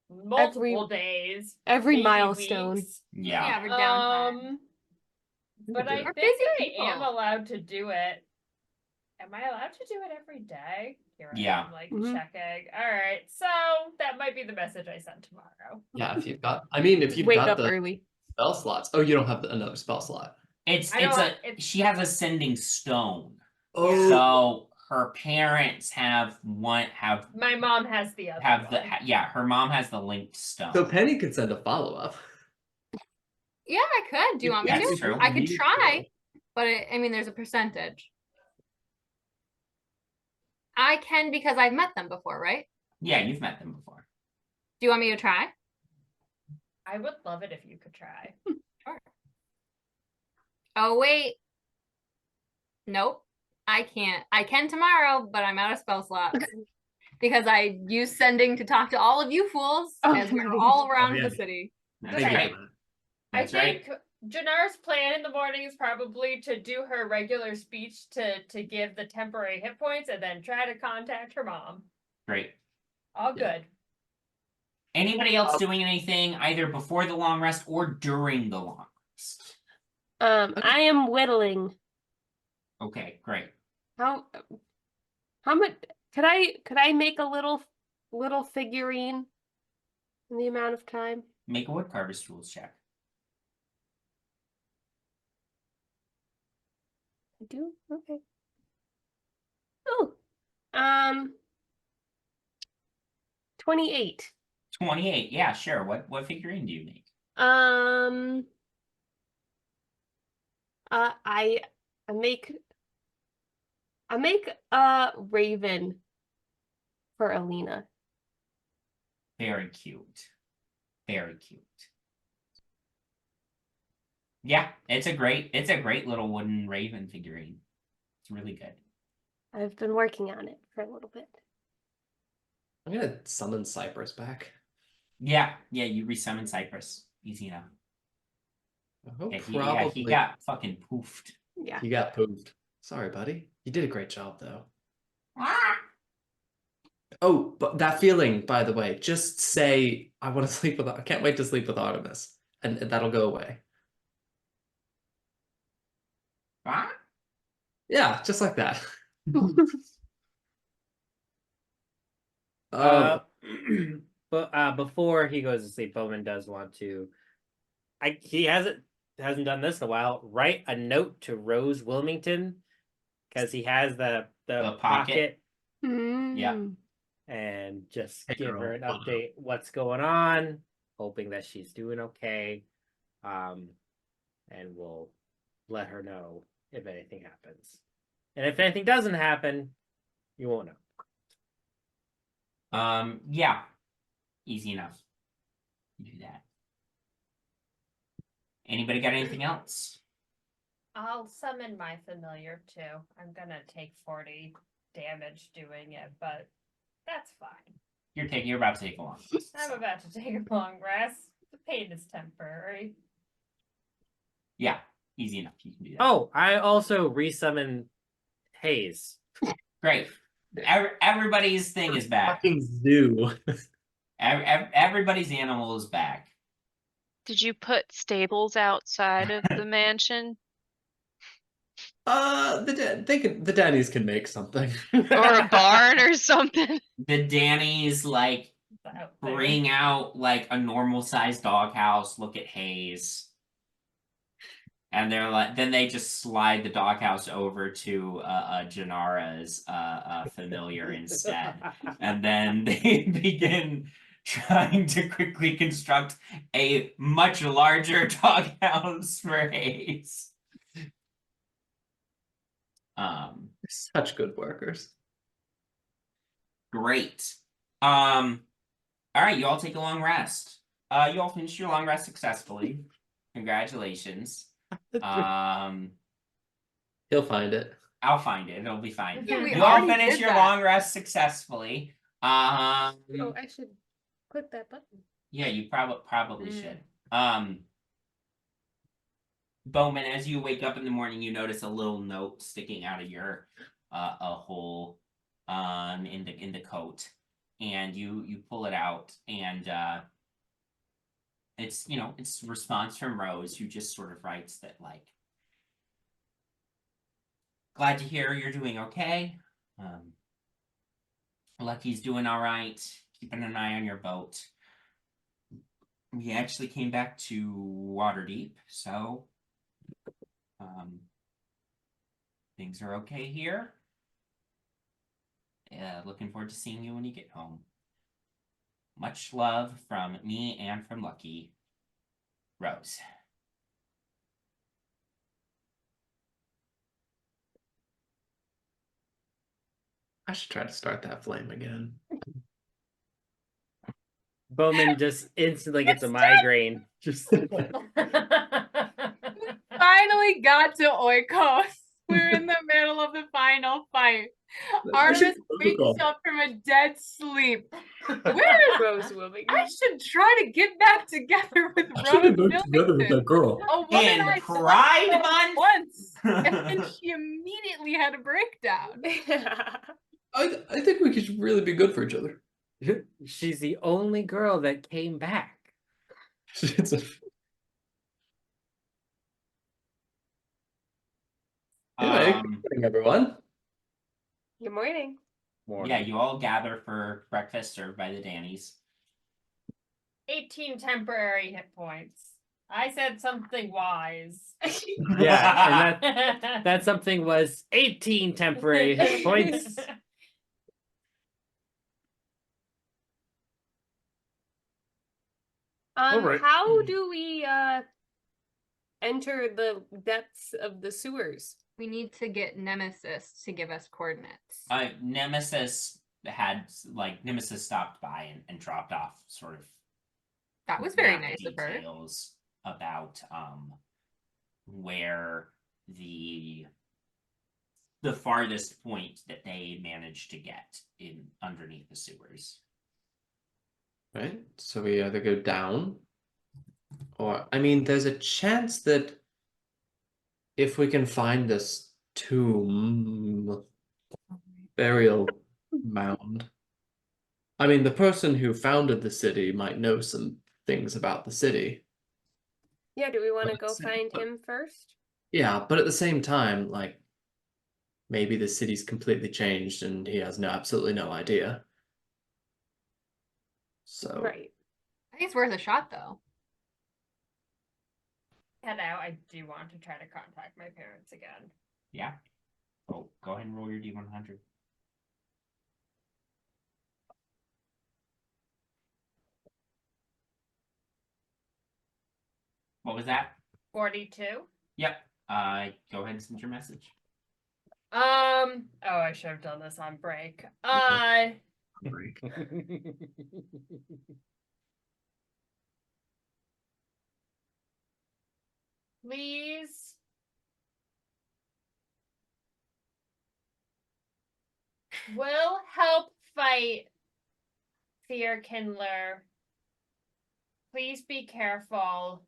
multiple days, Every maybe milestone. weeks. yeah. Every downtime. But I We're think busy I am people. allowed to do it. Am I allowed to do it every day? Here I Yeah. am, like Mhm. checking. All right, so that might be the message I send tomorrow. Yeah, if you've got, I mean, if you've Wake got up the early. spell slots. Oh, you don't have another spell slot. It's I don't it's want- a it's- she has a sending stone. Oh, So her parents have My mom has the other have the one. yeah, her mom has the linked stone. so Penny could send a follow-up. Yeah, I could. Do you want me That's to? true. I could You try, but I mean, there's a percentage. I can because I've met them before, right? Yeah, you've met them before. Do you want me to try? I would love it if you could try. Oh, wait. Nope. I can't. I can tomorrow, but I'm out of spell slots. Because I use sending to talk to all of you fools Oh, as we're right. all around Oh, yeah. the city. That's Okay. right. That's I right. think Jinarra's plan in the morning is probably to do her regular speech to give the temporary hit points and then try to contact her mom. Great. All Yeah. good. Anybody else doing anything either before the long rest or during the long rest? I am whittling. Okay, great. How much could I make a little figurine in the amount of time? Make a woodcarver's tools check. I do? Okay. Oh. 28. 28. Yeah, sure. What figurine do you make? I make a raven for Elina. Very cute. Very cute. Yeah, it's a great little wooden raven figurine. It's really good. I've been working on it for a little bit. I'm gonna summon Cypress back. Yeah, you resummon Cypress. Easy enough. Oh, Yeah, probably. he got fucking poofed. Yeah. You got poofed. Sorry, buddy. You did a great job, though. Ah! Oh, but that feeling, by the way, just say, I want to sleep with, I can't wait to sleep with Artemis. And that'll go away. Ah! Yeah, just like that. But before he goes to sleep, Bowmin does want to. He hasn't done this in a while. Write a note to Rose Wilmington because he has the The pocket. pocket, Yeah. and just Take give her her an own photo. update what's going on, hoping that she's doing okay. And we'll let her know if anything happens. And if anything doesn't happen, you won't know. Yeah. Easy enough. You do that. Anybody got anything else? I'll summon my familiar too. I'm gonna take 40 damage doing it, but that's fine. You're about to take a long rest. I'm about to take a long rest. The pain is temporary. Yeah, easy enough. You can do that. Oh, I also resummon Haze. Great. Everybody's thing is back. Fucking zoo. Everybody's animal is back. Did you put stables outside of the mansion? The Dannies can make something. Or a barn or something? The Dannies like Out there. bring out like a normal sized doghouse, look at Hayes. And they're like, then they just slide the doghouse over to Jinarra's familiar instead. And then they begin trying to quickly construct a much larger doghouse for Hayes. Such good workers. Great. All right, you all take a long rest. You all finished your long rest successfully. Congratulations. He'll find it. I'll find it. It'll be fine. Yeah, we You all already finished did your that. long rest successfully. Oh, I should click that button. Yeah, you probably Mm. should. Bowmin, as you wake up in the morning, you notice a little note sticking out of your a hole in the coat, and you pull it out, and it's it's a response from Rose, who just sort of writes that like, glad to hear you're doing okay. Lucky's doing all right. Keeping an eye on your boat. We actually came back to Waterdeep, so things are okay here. Looking forward to seeing you when you get home. Much love from me and from Lucky. Rose. I should try to start that flame again. Bowmin just instantly gets a migraine. Just Finally got to Oikos. We're in the middle of the final fight. Artemis wakes up from a dead sleep. Where is Rose Wilmington. I should try to get back together with Rose Wilmington. girl. A woman In I Pride slept with Month? once, and then she immediately had a breakdown. I think we could really be good for each other. she's the only girl that came back. It's a... Anyway, good morning, everyone. Good morning. Yeah, you all gather for breakfast served by the Dannies. 18 temporary hit points. I said something wise. Yeah, and that something was 18 temporary hit points. Alright. How do we enter the depths of the sewers? We need to get Nemesis to give us coordinates. Nemesis stopped by and dropped off sort of That was very map nice of her. details about where the farthest point that they managed to get in underneath the sewers. Right? So we either go down, or I mean, there's a chance that if we can find this tomb burial mound, I mean, the person who founded the city might know some things about the city. Yeah, do we want to But go it's- find but- him first? Yeah, but at the same time, like, maybe the city's completely changed and he has absolutely no idea. So Right. I think it's worth a shot, though. Head out. I do want to try to contact my parents again. Yeah. Oh, go ahead and roll your D100. What was that? 42. Yep. Go ahead and send your message. Oh, I should have done this on break. Please. Will help fight Fear Kindler. Please be careful.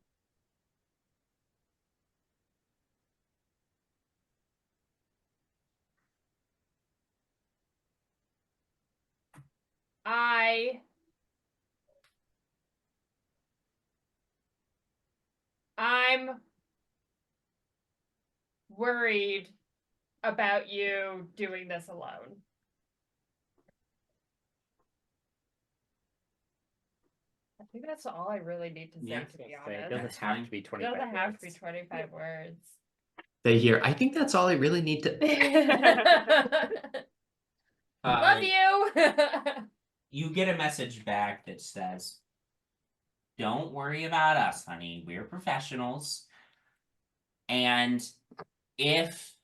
I I'm worried about you doing this alone. I think that's all I really need to say, Yeah. to be It honest. doesn't That's have fine. to be It 25 doesn't have to be words. 25 words. They hear, I think that's all I really need to. Love you. You get a message back that says, "Don't worry about us, honey. We're professionals. And if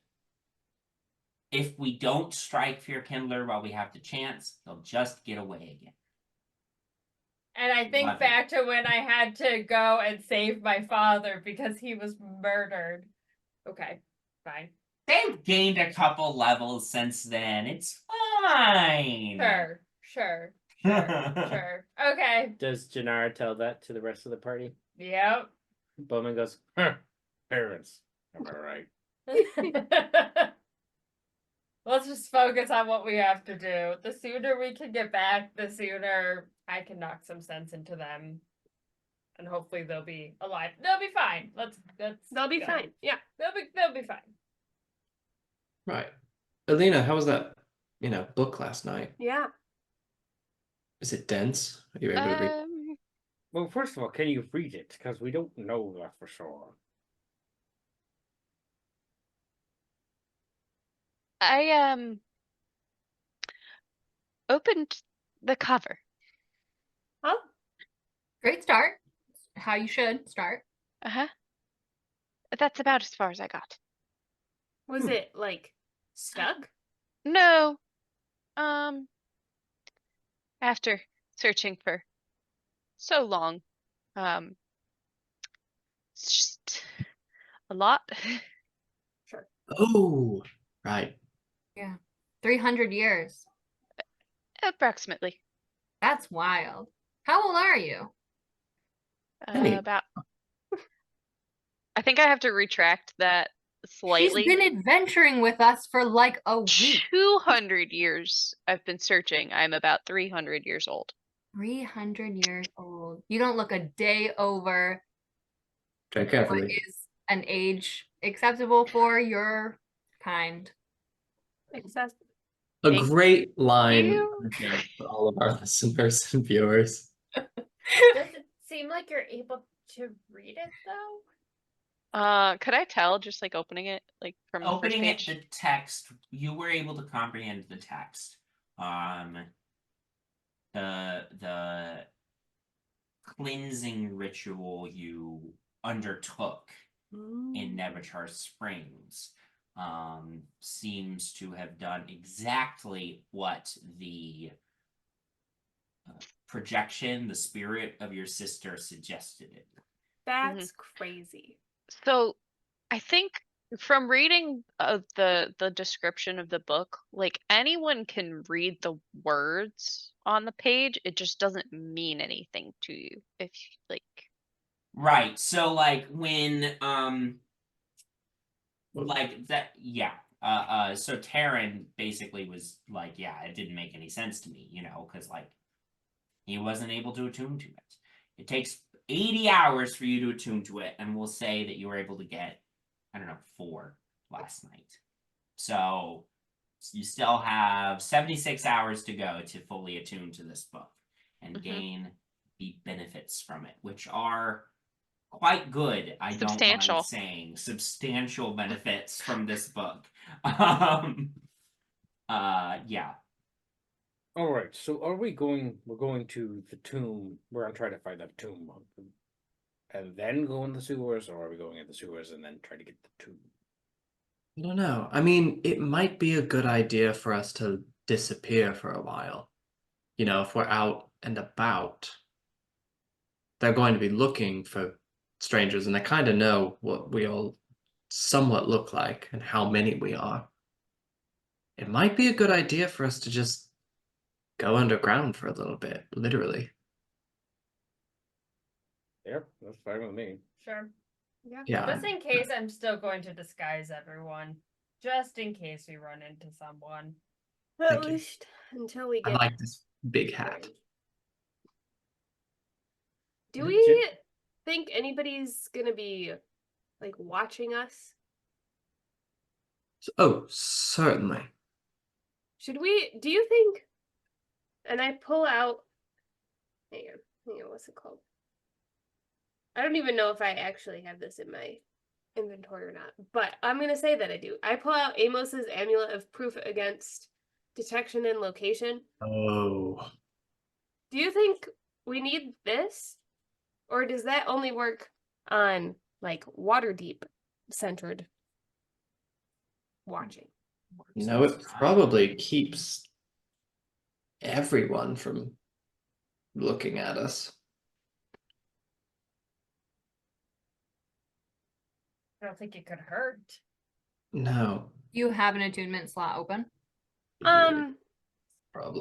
we don't strike Fear Kindler while we have the chance, they'll just get away again." And I think Love you. back to when I had to go and save my father because he was murdered. Okay, fine. They've gained a couple levels since then. It's fine. Sure. Sure. Okay. Does Jinarra tell that to the rest of the party? Yep. Bowmin goes, huh, parents. Am I right? Let's just focus on what we have to do. The sooner we can get back, the sooner I can knock some sense into them. And hopefully they'll be alive. They'll be fine. They'll be go. fine. Yeah. They'll be fine. Right. Elina, how was that, book last night? Yeah. Is it dense? Are you able to read? Well, first of all, can you read it? Because we don't know that for sure. I opened the cover. Oh, great start. How you should start. Uh-huh. That's about as far as I got. Was it like stuck? No. After searching for so long, it's just a lot. Oh, right. 300 years. Approximately. That's wild. How old are you? Penny. About. I think I have to retract that slightly. She's been adventuring with us for like a week. 200 years I've been searching. I'm about 300 years old. 300 years old. You don't look a day over Tread what carefully. is an age acceptable for your kind. A Thank great line you. I think, for all of our listeners and viewers. Does it seem like you're able to read it though? Could I tell just like opening it like from the first Opening it, page? the text, you were able to comprehend the text. The cleansing ritual you undertook in Nevichar Springs seems to have done exactly what the projection, the spirit of your sister suggested it. That's crazy. So I think from reading the description of the book, like anyone can read the words on the page. It just doesn't mean anything to you if like. Right. So like when like that, yeah. So Taran basically was like, yeah, it didn't make any sense to me, because like he wasn't able to attune to it. It takes 80 hours for you to attune to it, and we'll say that you were able to get, I don't know, 4 last night. So you still have 76 hours to go to fully attune to this book and gain the benefits from it, which are quite good. I don't Substantial. mind saying substantial benefits from this book. Yeah. All right, so we're going to the tomb. We're gonna try to find that tomb. And then go in the sewers, or are we going in the sewers and then try to get the tomb? I don't know. I mean, it might be a good idea for us to disappear for a while. If we're out and about, they're going to be looking for strangers, and they kind of know what we all somewhat look like and how many we are. It might be a good idea for us to just go underground for a little bit, literally. Yep, that's fine with me. Sure. Yeah. Just in case, I'm still going to disguise everyone. Just in case we run into someone. At Thank you. least until we I get. like this big hat. Do we think anybody's gonna be like watching us? Oh, certainly. Should we? Do you think? And I pull out. Hang on. What's it called? I don't even know if I actually have this in my inventory or not, but I'm gonna say that I do. I pull out Amos's amulet of proof against detection and location. Oh. Do you think we need this, or does that only work on like Waterdeep centered watching? No, it probably keeps everyone from looking at us. I don't think it could hurt. No. You have an attunement slot open. Problem.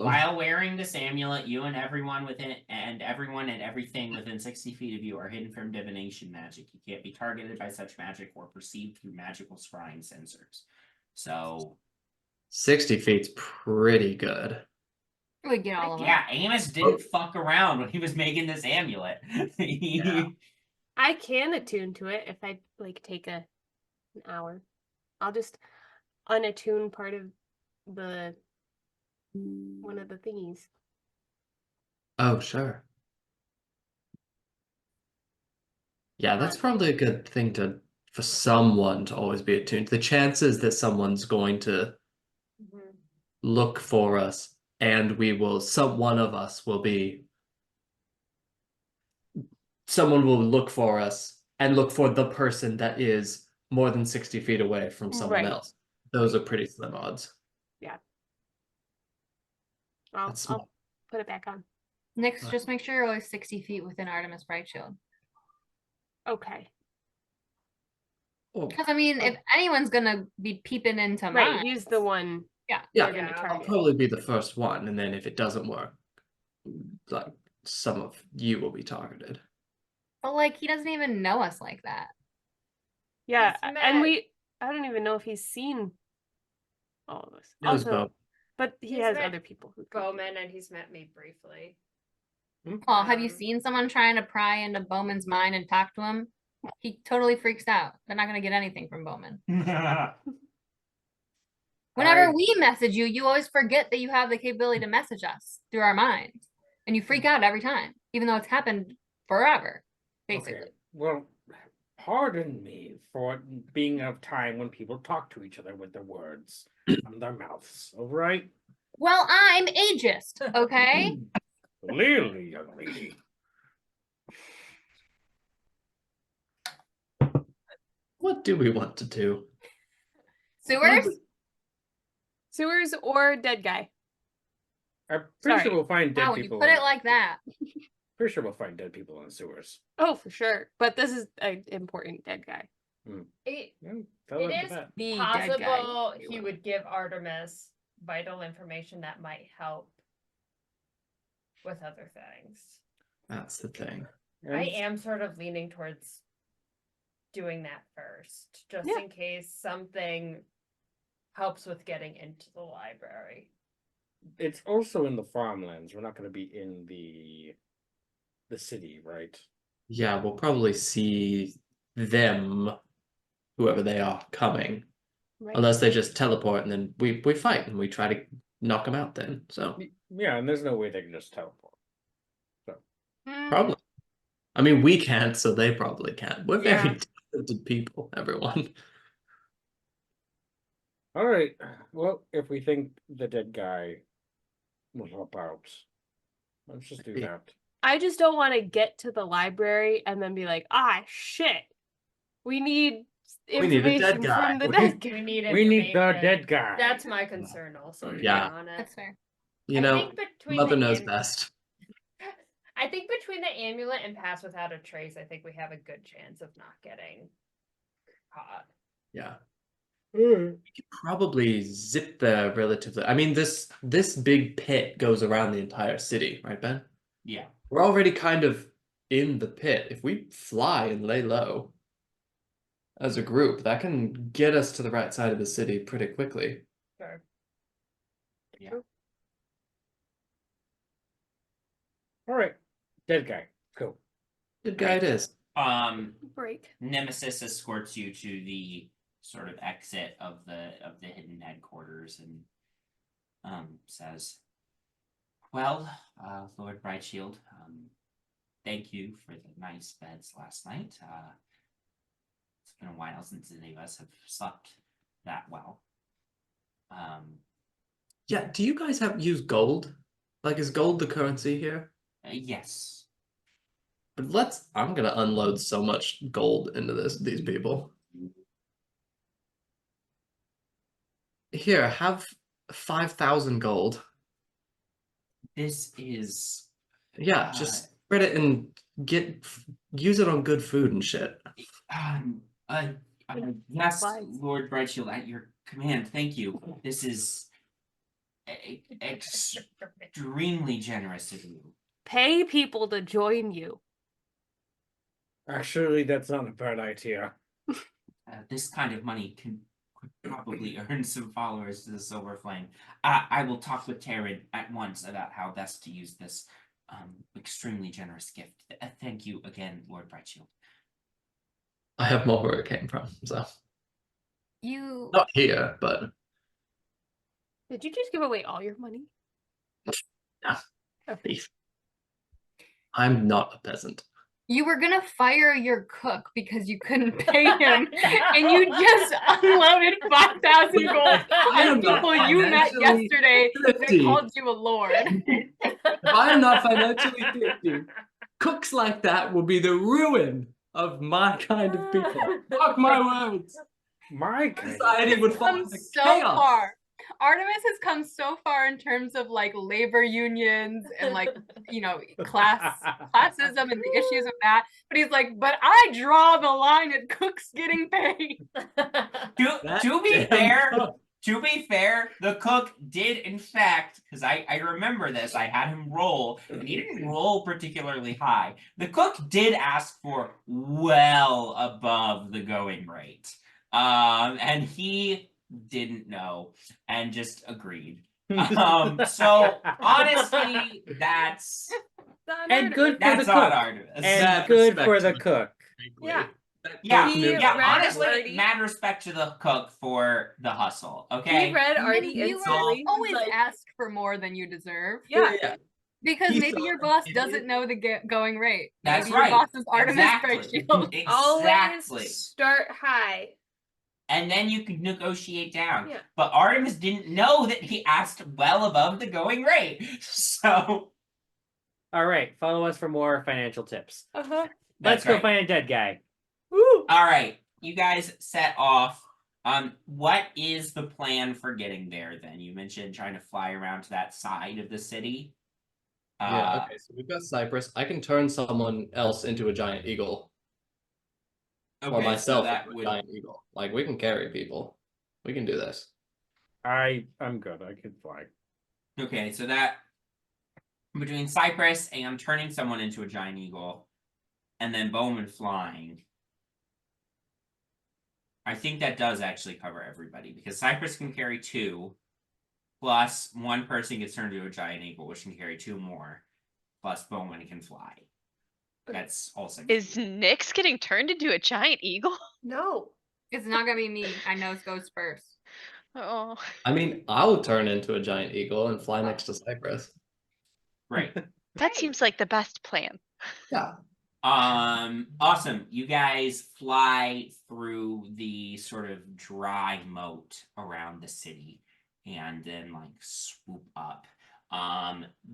While wearing this amulet, you and everyone within and everyone and everything within 60 feet of you are hidden from divination magic. You can't be targeted by such magic or perceived through magical scrying sensors. So 60 feet's pretty good. We get all of them. yeah, Amos didn't fuck around when he was making this amulet. Yeah. I can attune to it if I like take an hour. I'll just unattune part of the one of the thingies. Oh, sure. Yeah, that's probably a good thing for someone to always be attuned. The chances that someone's going to look for us and one of us will be someone will look for us and look for the person that is more than 60 feet away from someone Right. else. Those are pretty slim odds. That's I'll put it back on. Nyx, just make sure you're always 60 feet within Artemis Brightshield. Okay. Oh, Because I mean, if anyone's gonna be peeping into Right. mine, Use the one yeah, yeah, we're gonna Yeah, I'll target. probably be the first one, and then if it doesn't work, like some of you will be targeted. but like he doesn't even know us like that. Yeah, He's and met- I don't even know if he's seen all of us. Knows Also, both. but he He's has met other people who can. Bowmin, and he's met me briefly. Paul, have you Um, seen someone trying to pry into Bowman's mind and talk to him? He totally freaks out. They're not gonna get anything from Bowman. Whenever we message you, you always forget that you have the capability to message us through our minds. And you freak out every time, even though it's happened forever, basically. Okay. Well, pardon me for being of time when people talk to each other with their words on their mouths. All right? Well, I'm ageist, okay? Clearly, young lady. What do we want to do? Sewers? Sewers or dead guy. I'm pretty Sorry. sure we'll find dead Wow, when you people. put it like that. Pretty sure we'll find dead people in the sewers. Oh, for sure. But this is an important dead guy. It, Yeah, tell them it is that. The dead guy. possible if you he will. would give Artemis vital information that might help with other things. That's the thing. I am sort of leaning towards doing that first, just Yeah. in case something helps with getting into the library. It's also in the farmlands. We're not going to be in the city, right? Yeah, we'll probably see them, whoever they are, coming. Right. Unless they just teleport and then we fight and we try to knock them out then. So Yeah, and there's no way they can just teleport. Mm, probably. I mean, we can't, so they probably can't. We're very Yeah. talented people, everyone. All right. Well, if we think the dead guy will help out, let's just do Yeah. that. I just don't want to get to the library and then be like, ah, shit. We need We need a dead information guy. from the We- dead guy. We need We need the information. dead guy. That's my concern also, to be Yeah. honest. That's fair. You I know, think between Mother the knows am- best. I think between the amulet and pass without a trace, I think we have a good chance of not getting caught. Yeah. We could probably zip there relatively. I mean, this big pit goes around the entire city, right, Ben? Yeah. We're already kind of in the pit. If we fly and lay low as a group, that can get us to the right side of the city pretty quickly. Sure. All right. Dead guy. Cool. Good guy it is. Break. Nemesis escorts you to the sort of exit of the hidden headquarters and says, "Well, Lord Brightshield, thank you for the nice beds last night. It's been a while since any of us have slept that well." Yeah, do you guys use gold? Like, is gold the currency here? Yes. But I'm gonna unload so much gold into these people. Here, have 5,000 gold. This is Yeah, just spread it and use it on good food and shit. yes, Supplies. Lord Brightshield, at your command. Thank you. This is extremely generous of you. Pay people to join you. Actually, that's not a bad idea. This kind of money could probably earn some followers to the Silver Flame. I will talk with Taran at once about how best to use this extremely generous gift. Thank you again, Lord Brightshield. I have more where it came from, so You not here, but Did you just give away all your money? thief. I'm not a peasant. you were gonna fire your cook because you couldn't pay him, and you just unloaded 5,000 gold I on am not people you met financially yesterday that thrifty. called you a lord. If I am not financially thrifty, cooks like that will be the ruin of my kind of people. Mark my words. My kind Society would fall Come into so chaos. far. Artemis has come so far in terms of like labor unions and like classism and the issues of that. But he's like, but I draw the line at cooks getting paid. To be damn fair, cook. to be fair, the cook did in fact, because I remember this, I had him roll, and he didn't roll particularly high. The cook did ask for well above the going rate. And he didn't know and just agreed. So honestly, that's And good for that's the on cook. Artemis. And Mad good respect for to the the cook. Yeah. Yeah, He yeah. read Honestly, Artie. mad respect to the cook for the hustle. He Okay. read And Artie you instantly. always like, ask for more than you deserve. yeah. Because He maybe saw your an boss idiot. doesn't know the going rate. That's Maybe your right. boss is Artemis Exactly. Brightshield. Always Exactly. start high. And then you could negotiate down. Yeah. But Artemis didn't know that he asked well above the going rate. So All right, follow us for more financial tips. Uh-huh. Let's that's go right. find a dead guy. Woo! All right, you guys set off. What is the plan for getting there then? You mentioned trying to fly around to that side of the city. Yeah, okay, so we've got Cypress. I can turn someone else into a giant eagle. Or Okay, myself so that into a would giant eagle. Like, we can carry people. We can do this. I'm good. I can fly. okay, so that between Cypress and turning someone into a giant eagle, and then Bowmin flying. I think that does actually cover everybody because Cypress can carry 2, plus one person gets turned into a giant eagle, which can carry 2 more, plus Bowmin can fly. That's also Is Nyx getting turned into a giant eagle? No. It's not gonna be me. I know it goes first. Oh. I mean, I'll turn into a giant eagle and fly next to Cypress. right. That seems like the best plan. Yeah. Awesome. You guys fly through the sort of dry moat around the city and then like swoop up.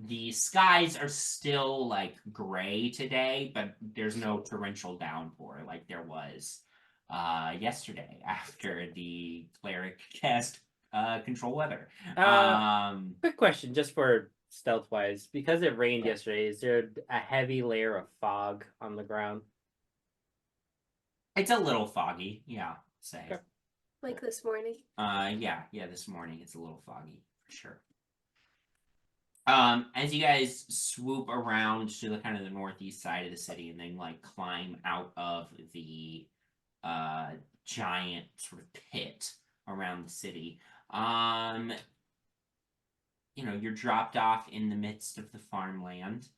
The skies are still like gray today, but there's no torrential downpour like there was yesterday after the cleric cast control weather. Quick question, just for stealth wise, because it rained yesterday, is there a heavy layer of fog on the ground? It's a little foggy, yeah, say. Okay. Like this morning. Yeah, this morning it's a little foggy for sure. As you guys swoop around to the kind of the northeast side of the city and then like climb out of the giant sort of pit around the city, you're dropped off in the midst of the farmland.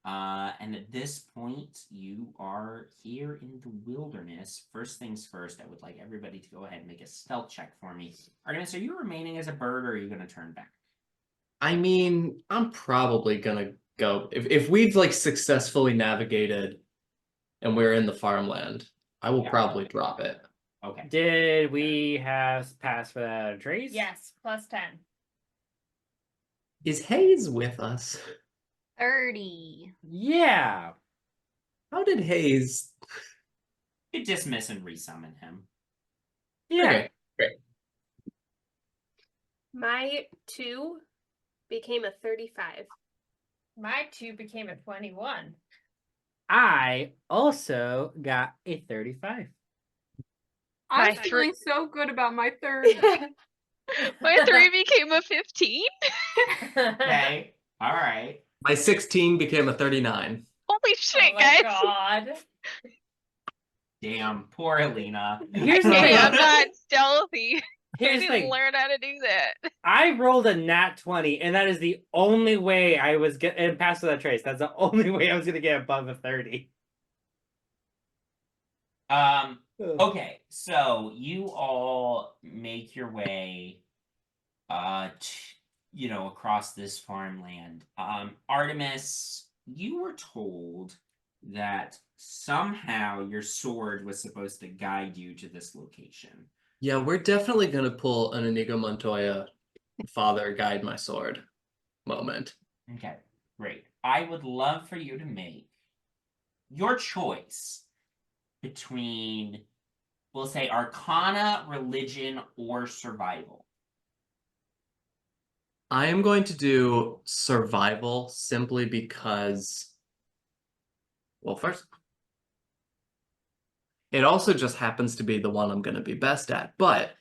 And at this point, you are here in the wilderness. First things first, I would like everybody to go ahead and make a stealth check for me. Artemis, are you remaining as a bird, or are you going to turn back? I mean, I'm probably gonna go if we've like successfully navigated and we're in the farmland, I will Yeah. probably drop it. Okay. Did we have pass for that trace? Yes, +10. Is Hayes with us? 30. Yeah. How did Hayes? You dismiss and resummon him. Yeah. Okay, great. My 2 became a 35. My 2 became a 21. I also got a 35. I'm My feeling so good about my 30. My 3 became a 15. Okay. All right. My 16 became a 39. Holy shit, Oh my guys! god. Damn, poor Elina. Here's the Hey, thing. I'm not stealthy. I Here's the didn't thing. learn how to do that. I rolled a nat 20, and that is the only way I was and passed with that trace. That's the only way I was gonna get above a 30. Okay, so you all make your way across this farmland. Artemis, you were told that somehow your sword was supposed to guide you to this location. Yeah, we're definitely gonna pull an Inigo Montoya father guide my sword moment. Okay, great. I would love for you to make your choice between, we'll say, Arcana, Religion, or Survival. I am going to do survival simply because, well, first, it also just happens to be the one I'm going to be best at, but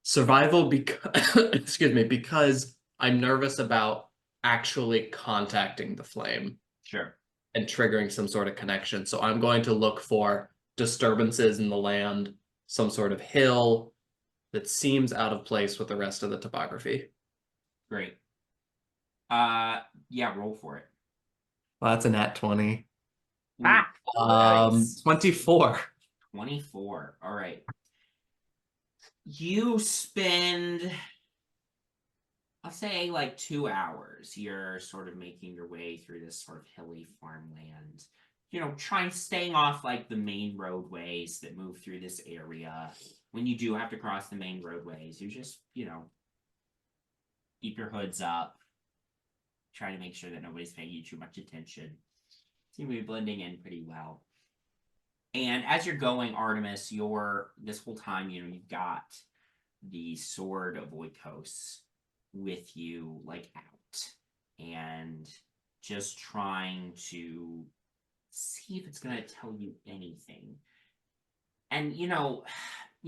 survival because, excuse me, because I'm nervous about actually contacting the flame Sure. and triggering some sort of connection. So I'm going to look for disturbances in the land, some sort of hill that seems out of place with the rest of the topography. Great. Yeah, roll for it. Well, that's a nat 20. Ah! Nice. 24. 24. All right. You spend, I'll say, like 2 hours. You're sort of making your way through this sort of hilly farmland. Staying off like the main roadways that move through this area. When you do have to cross the main roadways, you just, keep your hoods up. Try to make sure that nobody's paying you too much attention. Seem to be blending in pretty well. And as you're going, Artemis, this whole time, you've got the Sword of Oikos with you, like, out. And just trying to see if it's going to tell you anything. And, you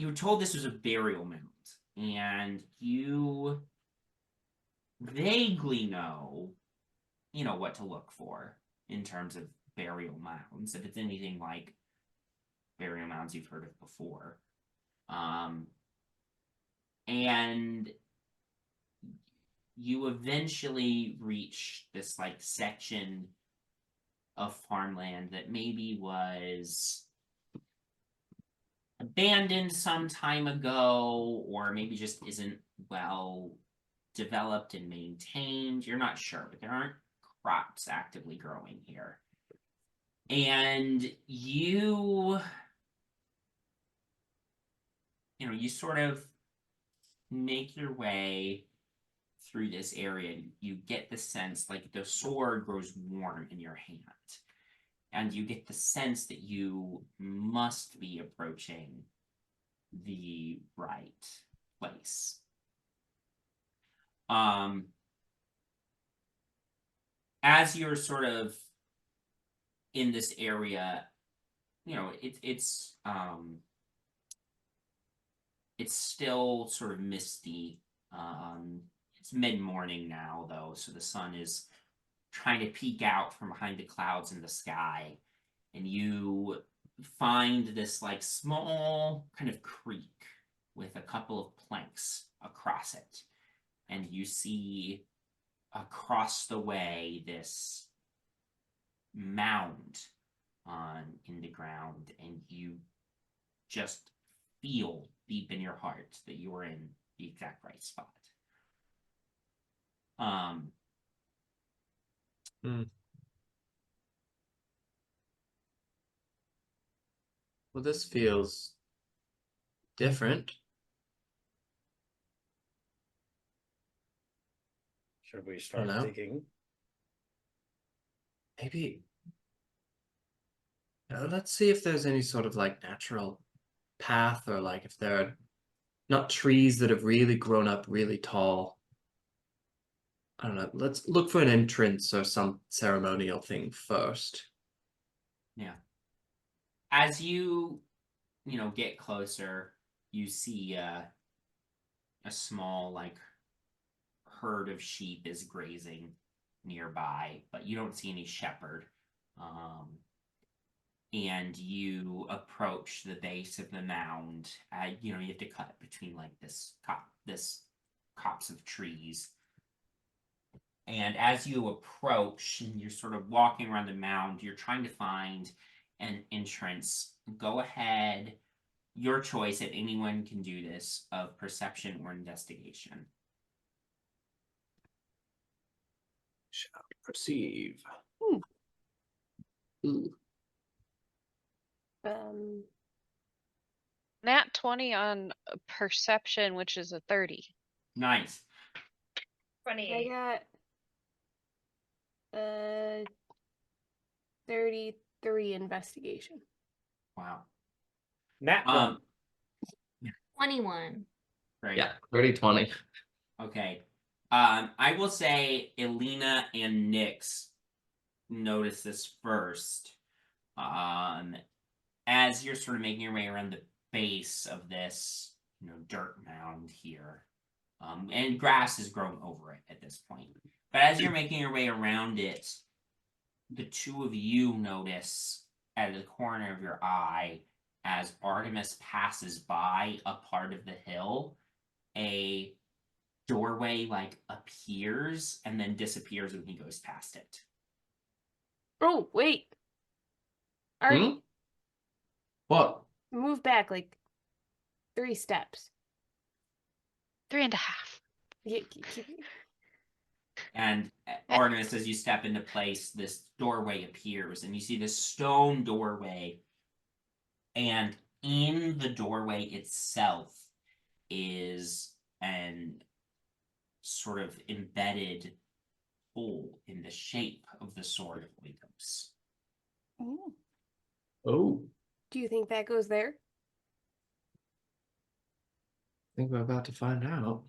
were told this was a burial mound. And you vaguely know, what to look for in terms of burial mounds. If it's anything like burial mounds you've heard of before. And you eventually reach this like section of farmland that maybe was abandoned some time ago, or maybe just isn't well developed and maintained. You're not sure, but there aren't crops actively growing here. And you sort of make your way through this area. You get the sense like the sword grows warm in your hand. And you get the sense that you must be approaching the right place. As you're sort of in this area, it's still sort of misty. It's mid-morning now, though, so the sun is trying to peek out from behind the clouds in the sky, and you find this like small kind of creek with a couple of planks across it, and you see across the way this mound in the ground, and you just feel deep in your heart that you are in the exact right spot. Well, this feels different. Should we start know. digging? Maybe. Let's see if there's any sort of like natural path, or like if there are not trees that have really grown up really tall. I don't know. Let's look for an entrance or some ceremonial thing first. Yeah. As you get closer, you see a small like herd of sheep is grazing nearby, but you don't see any shepherd. And you approach the base of the mound. You have to cut between like this copse of trees. And as you approach and you're sort of walking around the mound, you're trying to find an entrance. Go ahead, your choice, if anyone can do this, of perception or investigation. Shall perceive. Hmm. Ooh. Nat 20 on perception, which is a 30. Nice. I got 33 investigation. Wow. Nat one. 21. Great. Yeah, 30-20. Okay. I will say Elina and Nyx notice this first. As you're sort of making your way around the base of this, dirt mound here, and grass has grown over it at this point. But as you're making your way around it, the two of you notice at the corner of your eye, as Artemis passes by a part of the hill, a doorway like appears and then disappears when he goes past it. Oh, wait. Artie, What? move back like 3 steps. 3.5. And Artemis, as you step into place, this doorway appears, and you see this stone doorway. And in the doorway itself is an sort of embedded hole in the shape of the sword of Wiggums. Ooh. Oh, Do you think that goes there? I think we're about to find out.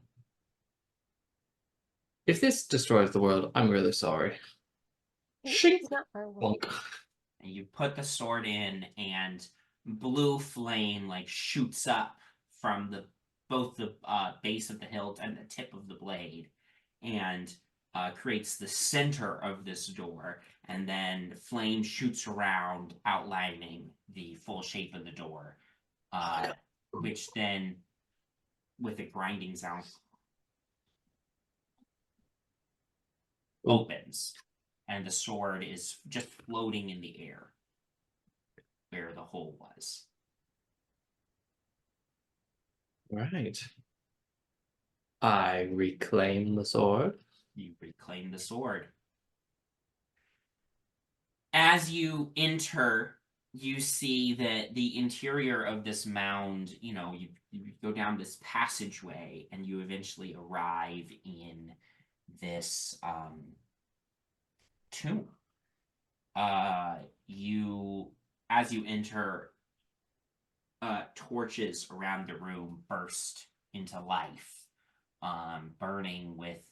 If this destroys the world, I'm really sorry. Shink. It's not our world. Bonk. And you put the sword in, and blue flame like shoots up from both the base of the hilt and the tip of the blade, and creates the center of this door. And then flame shoots around, outlining the full shape of the door, which then, with a grinding sound, opens, and the sword is just floating in the air where the hole was. Right. I reclaim the sword. You reclaim the sword. As you enter, you see that the interior of this mound, you go down this passageway, and you eventually arrive in this tomb. As you enter, torches around the room burst into life, burning with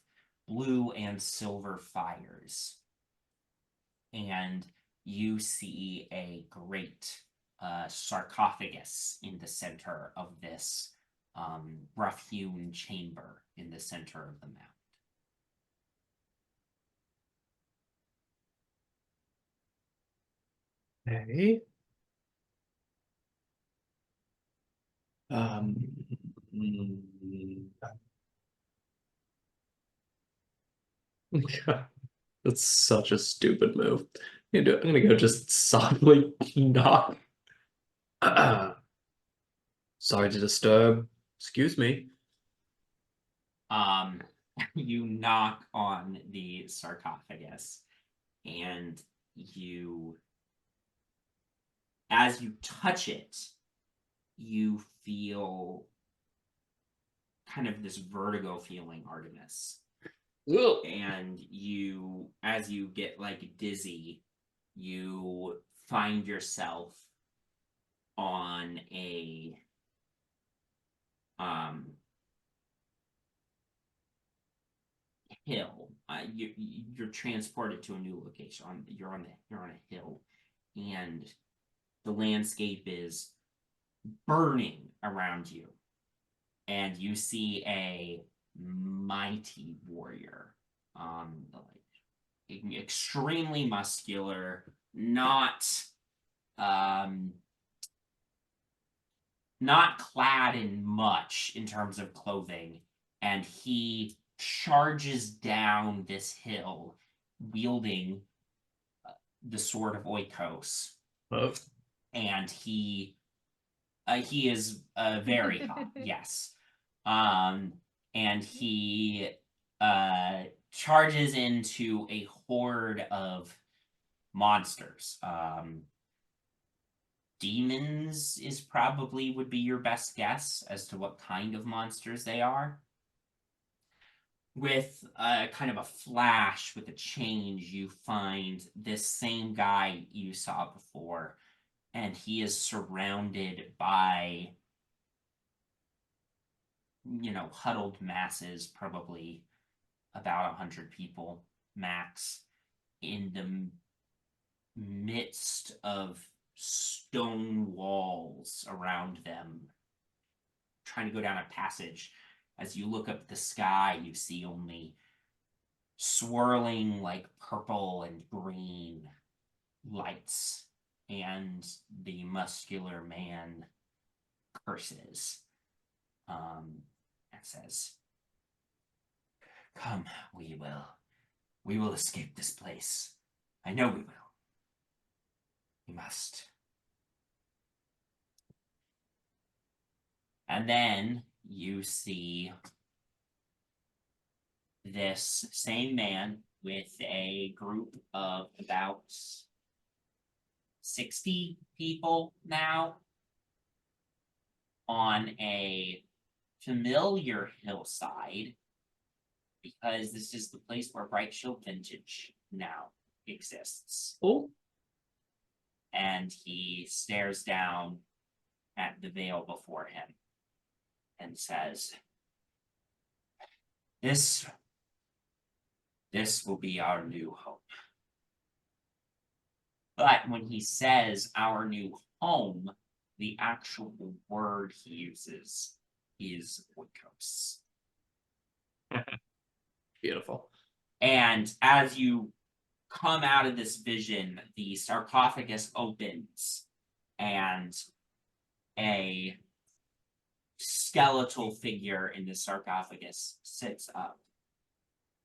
blue and silver fires. And you see a great sarcophagus in the center of this rough-hewn chamber in the center of the mound. Okay. That's such a stupid move. I'm gonna go just softly knock. Sorry to disturb. Excuse me. You knock on the sarcophagus, and as you touch it, you feel kind of this vertigo feeling, Artemis. And as you get like dizzy, you find yourself on a hill. You're transported to a new location. You're on a hill, and the landscape is burning around you, and you see a mighty warrior, like extremely muscular, not clad in much in terms of clothing, and he charges down this hill wielding the sword of Oikos. Oh. And he is very hot, yes. And he charges into a horde of monsters. Demons would be your best guess as to what kind of monsters they are. With kind of a flash, with a change, you find this same guy you saw before, and he is surrounded by, huddled masses, probably about 100 people max, in the midst of stone walls around them, trying to go down a passage. As you look up at the sky, you see only swirling like purple and green lights, and the muscular man curses and says, "Come, we will escape this place. I know we will. We must." And then you see this same man with a group of about 60 people now on a familiar hillside, because this is the place where Brightshield Vintage now exists. Oh. And he stares down at the veil before him and says, This will be our new home. But when he says our new home, the actual word he uses is Oikos. Beautiful. And as you come out of this vision, the sarcophagus opens, and a skeletal figure in the sarcophagus sits up.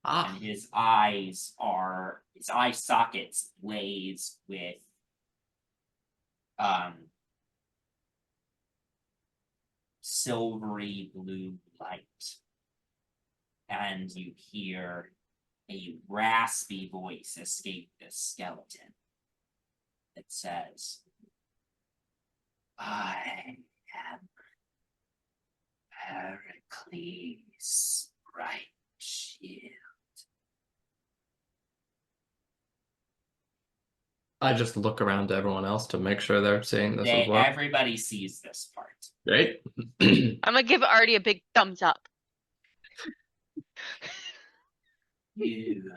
And his eye sockets blaze with silvery blue light. And you hear a raspy voice escape the skeleton that says, "I am Heracles Brightshield." I just look around to everyone else to make sure they're seeing this as well. Everybody sees this part. Great. I'm gonna give Artie a big thumbs up. You,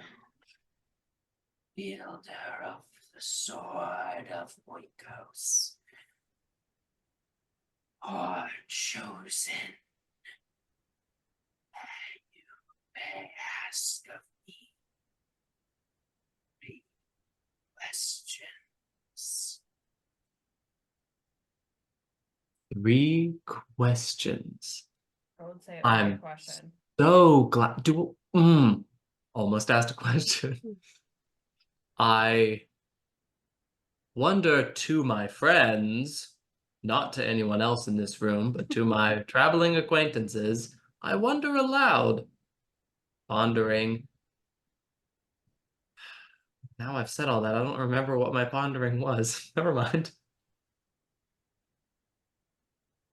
wielder of the sword of Oikos, are chosen. You may ask of me 3 questions. 3 questions. I would say I'm a question. So glad. Almost asked a question. I wonder to my friends, not to anyone else in this room, but to my traveling acquaintances, I wonder aloud. Pondering. Now I've said all that, I don't remember what my pondering was. Never mind.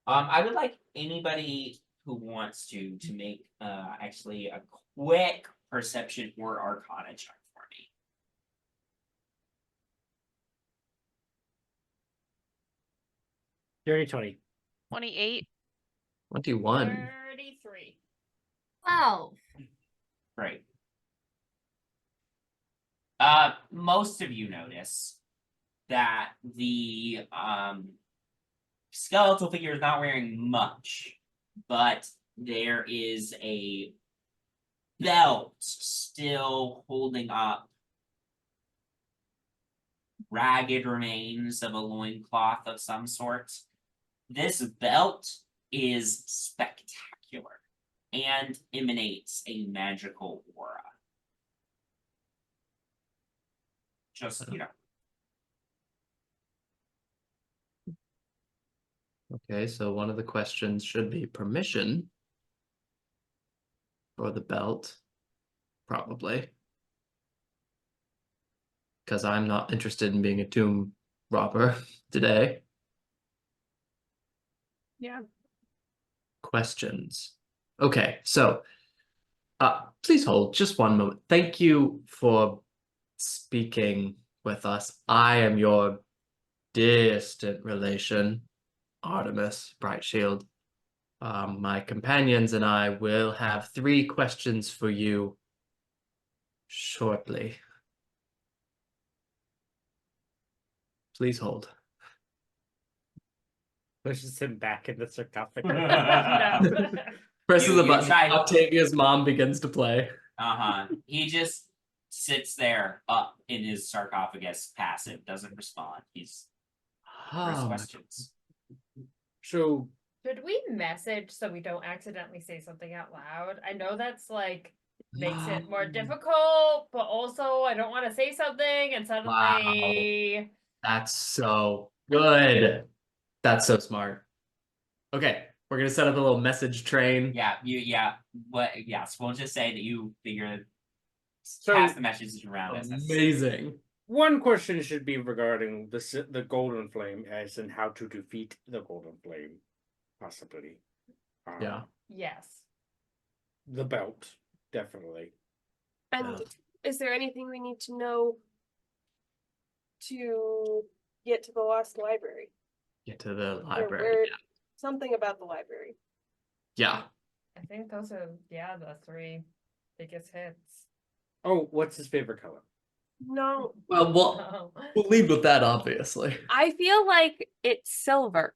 I would like anybody who wants to make actually a quick perception or arcana check for me. Dirty 20. 28. 21. 33. 12. Right. Most of you notice that the skeletal figure is not wearing much, but there is a belt still holding up ragged remains of a loincloth of some sort. This belt is spectacular and emanates a magical aura. Just, you know. Okay, so one of the questions should be permission for the belt, probably. Because I'm not interested in being a tomb robber today. Yeah. Questions. Okay, so please hold just one moment. Thank you for speaking with us. I am your distant relation, Artemis Brightshield. My companions and I will have 3 questions for you shortly. Please hold. Pushes him back in the sarcophagus. Presses You a button. try- Octavia's mom begins to play. He just sits there up in his sarcophagus, passive, doesn't respond. He's first Oh, questions. So Should we message so we don't accidentally say something out loud? I know that's like makes it more difficult, but also I don't want to say something and suddenly that's so good. That's so smart. Okay, we're gonna set up a little message train. Yes, we'll just say that you figure So- pass the messages around as necessary. Amazing. one question should be regarding the golden flame, as in how to defeat the golden flame, possibly. Yeah. yes. The belt, definitely. And is there anything we need to know to get to the lost library? Get to the Or library. where something about the library? Yeah. I think those are the 3 biggest hits. Oh, what's his favorite color? No, Well, Oh. we'll lead with that, obviously. I feel like it's silver.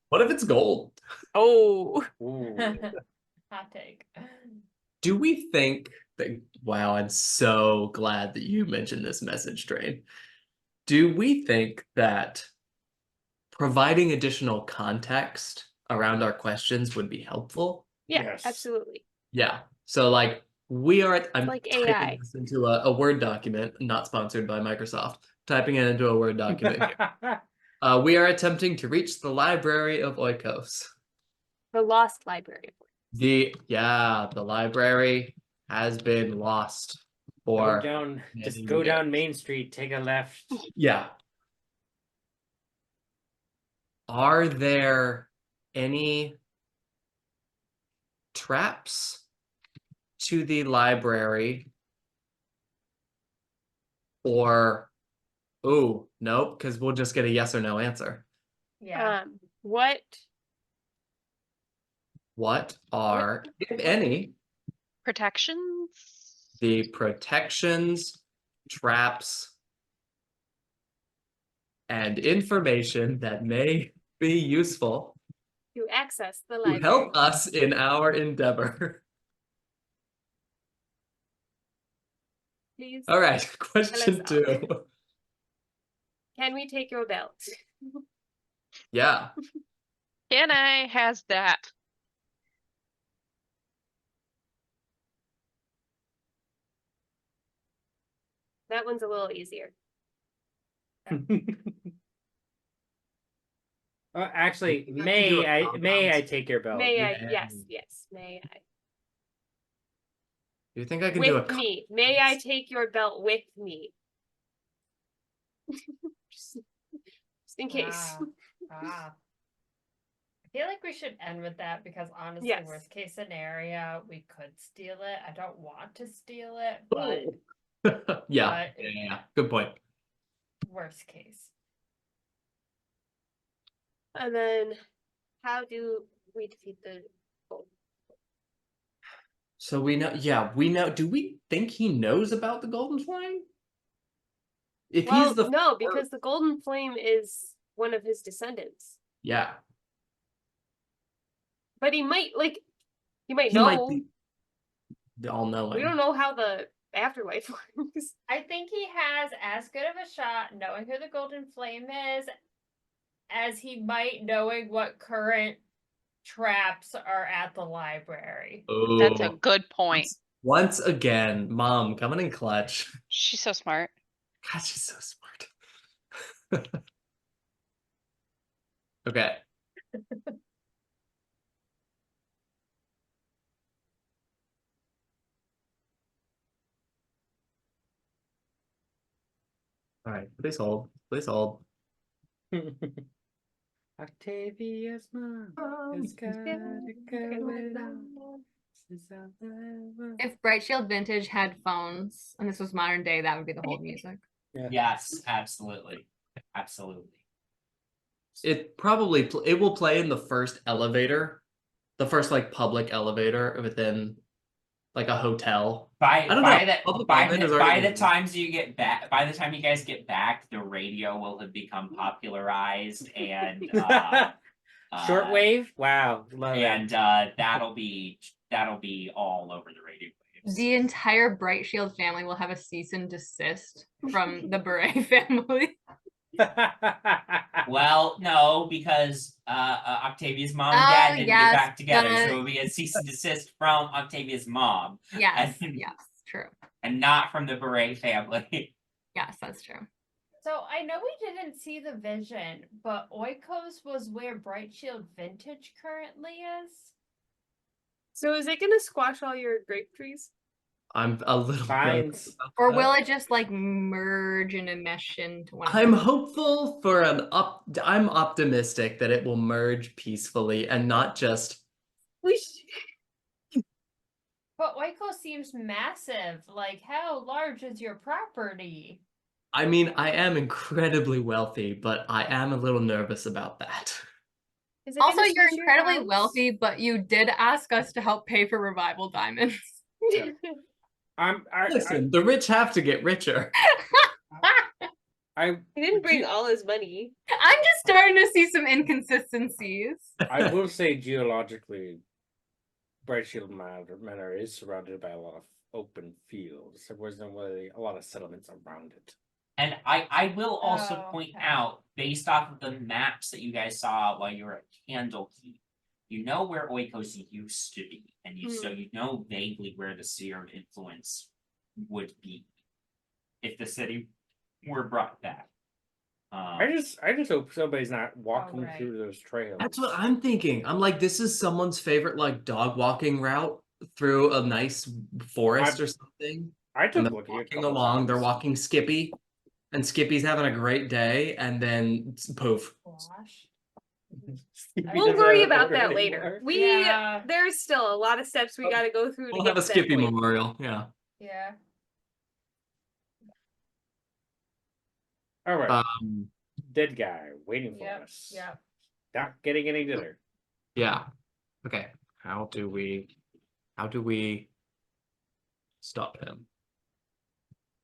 What if it's gold? Oh, Ooh. Hot take. Do we think that? Wow, I'm so glad that you mentioned this message train. Do we think that providing additional context around our questions would be helpful? yeah, Yes. absolutely. Yeah. So like I'm like typing AI. this into a Word document, not sponsored by Microsoft. Typing it into a Word document. Here. We are attempting to reach the library of Oikos. The lost library. The library has been lost for Just many go down years. Main Street, take a left. Yeah. Are there any traps to the library? Or, oh, nope, because we'll just get a yes or no answer. Yeah. What are, if any, Protections? the protections, traps, and information that may be useful To access the to library. help us in our endeavor? Please. All right, question Tell us 2. Can we take your belt? Yeah. Can I has that? That one's a little easier. Actually, think I can do may a I compound. take your belt? May I? yeah. Yes, may I? Do you think I can do a With me. May I take your belt with me? just, just in case. Ah. I feel like we should end with that because honestly, Yes. worst case scenario, we could steal it. I don't want to steal it, but yeah, but- yeah, good point. worst case. And then, how do we defeat the gold? So we know, yeah, we know. Do we think he knows about the Golden Flame? If Well, he's the no, first- because the golden flame is one of his descendants. yeah, But he might he might he know. might be the all-knowing. We don't know how the afterlife works. I think he has as good of a shot knowing who the Golden Flame is as he might knowing what current traps are at the library. That's a Ooh. good point. Once again, Mom coming in clutch. She's so smart. God, she's so smart. Okay. All right, please hold. Please hold. Octavia's mom has got a going on. If Brightshield Vintage had phones and this was modern day, that would be the whole music. Yes, absolutely. Absolutely. It probably it will play in the first elevator, the first like public elevator within like a hotel. By I don't by know. the Public by elevators the, are by even- the times you get back, by the time you guys get back, the radio will have become popularized and Shortwave? Wow, love it. and that'll be all over the radio waves. The entire Brightshield family will have a cease and desist from the Beret family. Well, no, because Octavia's mom and Oh, dad didn't yes, get back together, the- so it'll be a cease and desist from Octavia's mom Yes, And- yes, true. and not from the Beret family. Yes, that's true. So I know we didn't see the vision, but Oikos was where Brightshield Vintage currently is. So is it gonna squash all your grape trees? I'm a little Fines. nervous about Or that. will it just like merge and mesh into one? I'm hopeful for I'm optimistic that it will merge peacefully and not just We But Oikos seems massive. Like, how large is your property? I mean, I am incredibly wealthy, but I am a little nervous about that. Is it Also, gonna you're squish your incredibly house? wealthy, but you did ask us to help pay for revival diamonds. Listen, the rich have to get richer. I He didn't bring all his money. I'm just starting to see some inconsistencies. I will say geologically, Brightshield Manor is surrounded by a lot of open fields. There wasn't really a lot of settlements around it. And I will also Oh, point okay. out, based off of the maps that you guys saw while you were at Candlekeep, you know where Oikos used to be, and so you know vaguely where the sphere of influence would be if the city were brought back. I just hope somebody's not walking right. through those trails. That's what I'm thinking. I'm like, this is someone's favorite like dog walking route through a nice forest or something. I And took they're a look at walking along, they're walking Skippy, and Skippy's having a great day, and then poof. Gosh. We'll worry about that later. Yeah. There's still a lot of steps we gotta go through to We'll get have a to that Skippy point. memorial, yeah. Yeah. All right, Um, dead guy waiting for Yep. us. Yep. Not getting any dinner. yeah. Okay. How do we stop him?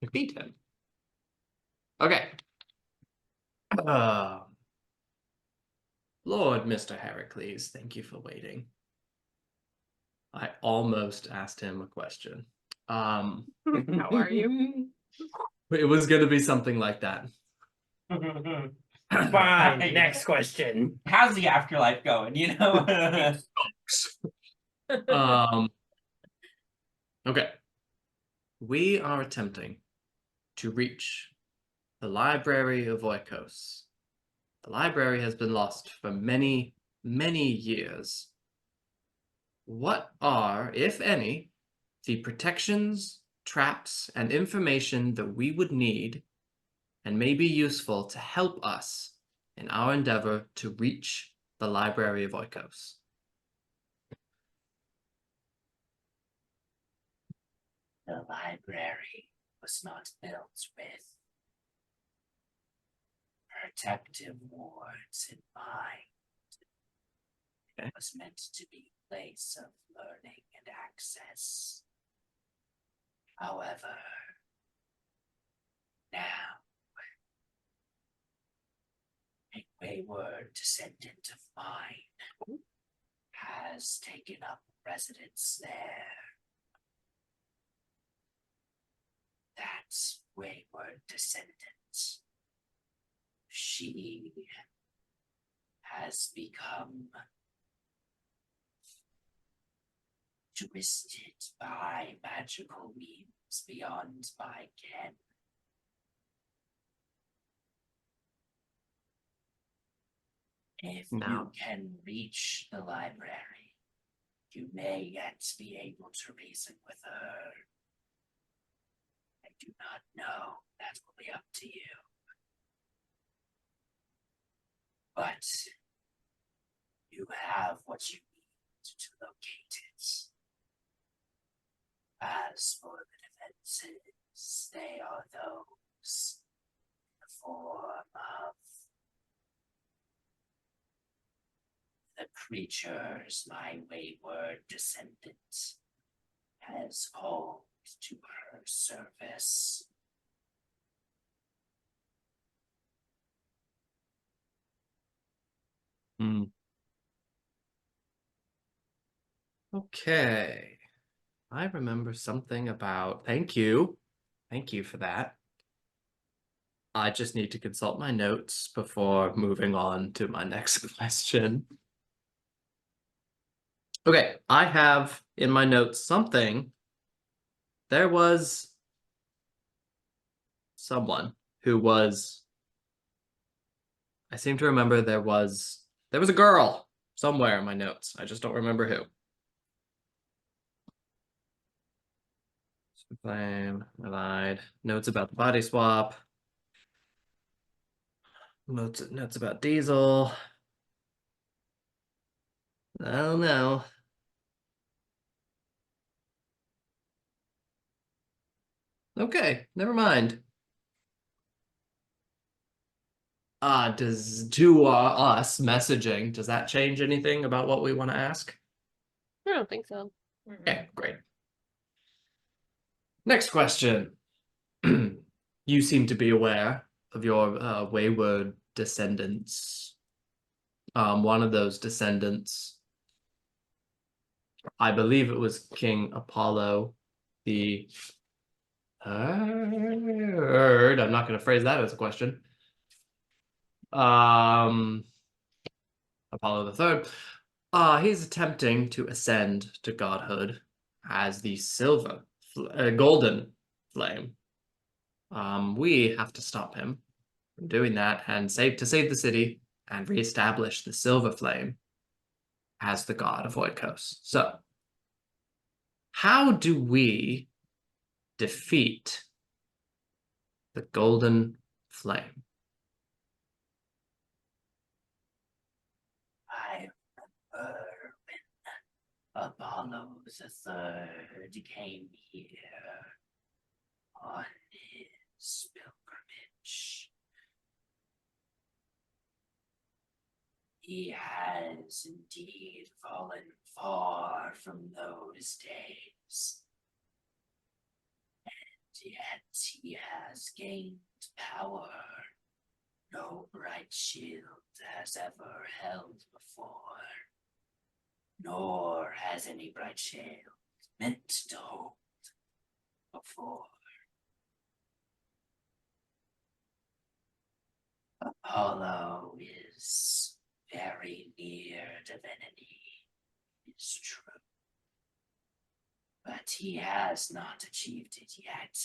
Defeat him. Okay. Lord Mr. Heracles, thank you for waiting. I almost asked him a question. How are you? It was gonna be something like that. Fine. Next question. How's the afterlife going? You know. Okay. We are attempting to reach the Library of Oikos. The library has been lost for many, many years. What are, if any, the protections, traps, and information that we would need and may be useful to help us in our endeavor to reach the Library of Oikos? The library was not built with protective wards in mind. It was meant to be a place of learning and access. However, now a wayward descendant of mine has taken up residence there. That wayward descendant, she has become twisted by magical means beyond my ken. If you Now. can reach the library, you may yet be able to reason with her. I do not know. That will be up to you. But you have what you need to locate it. As for the defenses, they are those in the form of the creatures my wayward descendant has called to her service. Okay. I remember something about... Thank you. Thank you for that. I just need to consult my notes before moving on to my next question. Okay, I have in my notes something. There was someone who was... I seem to remember there was a girl somewhere in my notes. I just don't remember who. Flame, I lied. Notes about the body swap. Notes about Diesel. Oh no. Okay, never mind. To us messaging, does that change anything about what we want to ask? I don't think so. Okay, great. Next question. You seem to be aware of your wayward descendants. One of those descendants, I believe it was King Apollo the Third. I'm not going to phrase that as a question. Apollo the Third. He's attempting to ascend to godhood as the golden flame. We have to stop him from doing that and save the city and reestablish the silver flame as the god of Oikos. So, how do we defeat the golden flame? I remember when Apollo the Third came here on his pilgrimage. He has indeed fallen far from those days. And yet he has gained power no Brightshield has ever held before, nor has any Brightshield meant to hold before. Apollo is very near divinity, it's true. But he has not achieved it yet.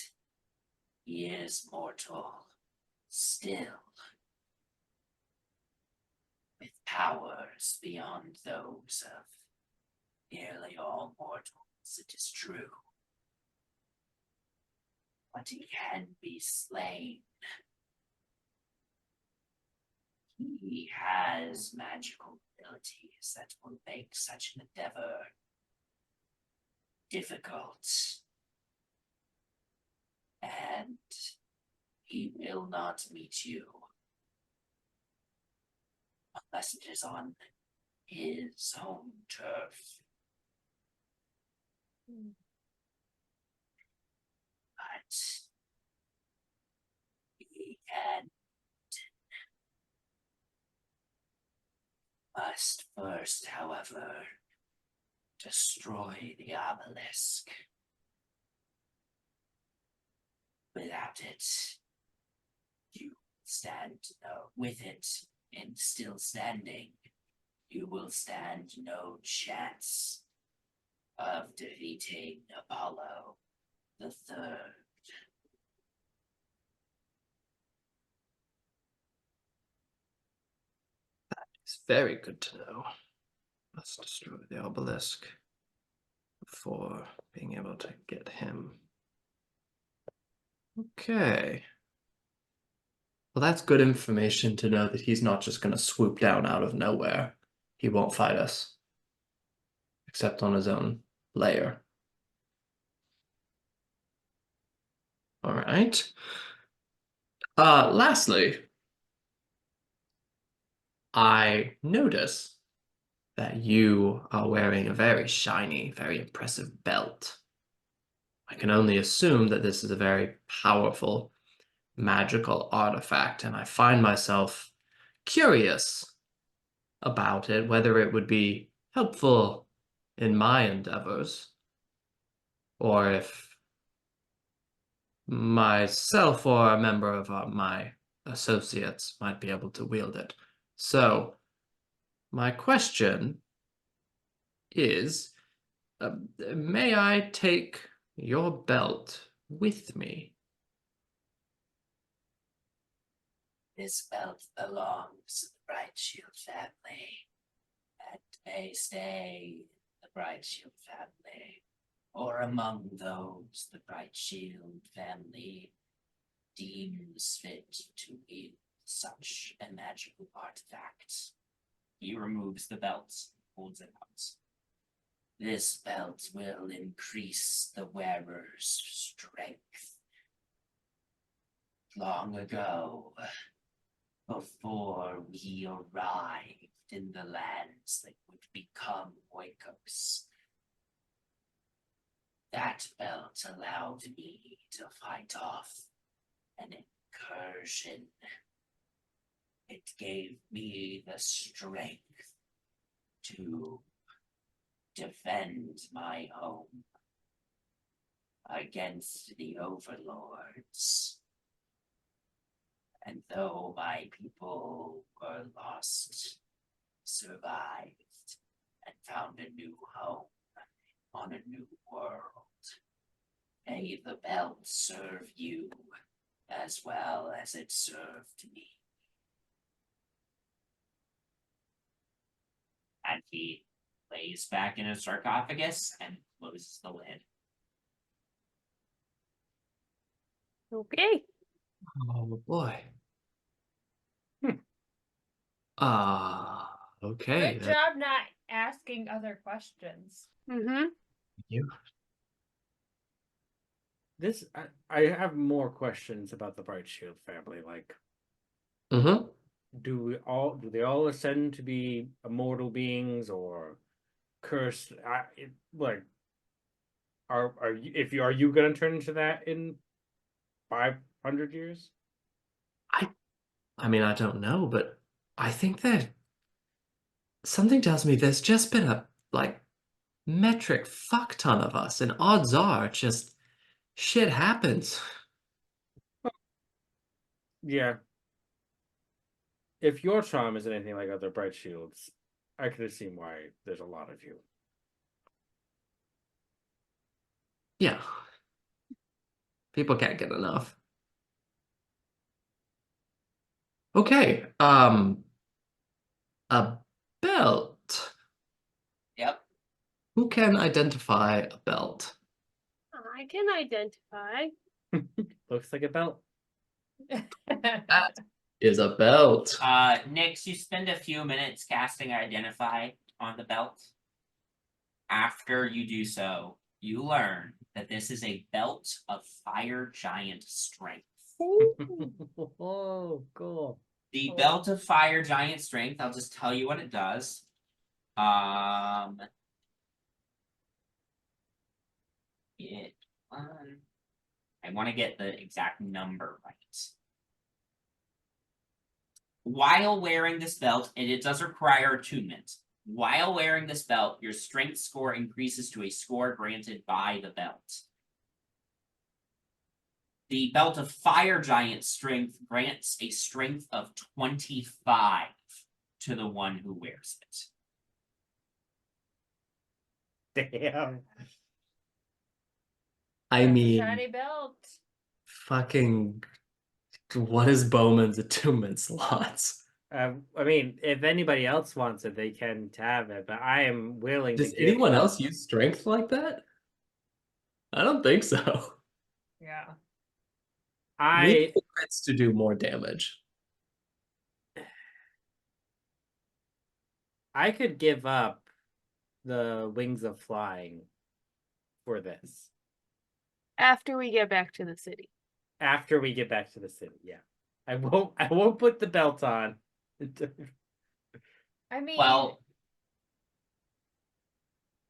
He is mortal, still, with powers beyond those of nearly all mortals, it is true. But he can be slain. He has magical abilities that will make such an endeavor difficult. And he will not meet you unless it is on his home turf. But he can must first, however, destroy the obelisk. Without it, you stand with it and still standing, you will stand no chance of defeating Apollo the Third. It's very good to know. Let's destroy the obelisk before being able to get him. Okay. Well, that's good information to know that he's not just going to swoop down out of nowhere. He won't fight us. Except on his own lair. All right. Lastly, I notice that you are wearing a very shiny, very impressive belt. I can only assume that this is a very powerful magical artifact, and I find myself curious about it, whether it would be helpful in my endeavors, or if myself or a member of my associates might be able to wield it. So, my question is, may I take your belt with me? This belt belongs to the Brightshield family and may stay in the Brightshield family, or among those the Brightshield family deems fit to wield such a magical artifact. He removes the belt, holds it out. This belt will increase the wearer's strength. Long ago, before we arrived in the lands that would become Oikos, that belt allowed me to fight off an incursion. It gave me the strength to defend my home against the overlords. And though my people were lost, survived, and found a new home on a new world, may the belt serve you as well as it served me. And he lays back in his sarcophagus and closes the lid. Okay. Oh boy. Okay. Good job not asking other questions. Mm-hmm. You. This I have more questions about the Brightshield family. Like, Mm-hmm. do they all ascend to be immortal beings or cursed? Are you gonna turn into that in 500 years? I mean, I don't know, but I think that something tells me there's just been a metric fuck ton of us, and odds are just shit happens. Yeah. If your charm isn't anything like other Bright Shields, I could have seen why there's a lot of you. Yeah. People can't get enough. Okay. A belt. Yep. Who can identify a belt? I can identify. Looks like a belt. That is a belt. Nyx, you spend a few minutes casting Identify on the belt. After you do so, you learn that this is a belt of fire giant strength. Oh, cool. The Cool. belt of fire giant strength, I'll just tell you what it does. I want to get the exact number right. While wearing this belt, and it does require attunement. While wearing this belt, your strength score increases to a score granted by the belt. The belt of fire giant strength grants a strength of 25 to the one who wears it. Damn. I That's a mean, shiny belt. fucking, what is Bowman's attunement slots? I mean, if anybody else wants it, they can have it, but I am willing Does to give anyone up. else use strength like that? I don't think so. Yeah. Maybe I the crits to do more damage. could give up the wings of flying for this After we get back to the city. after we get back to the city. Yeah, I won't put the belt on. I mean, Well,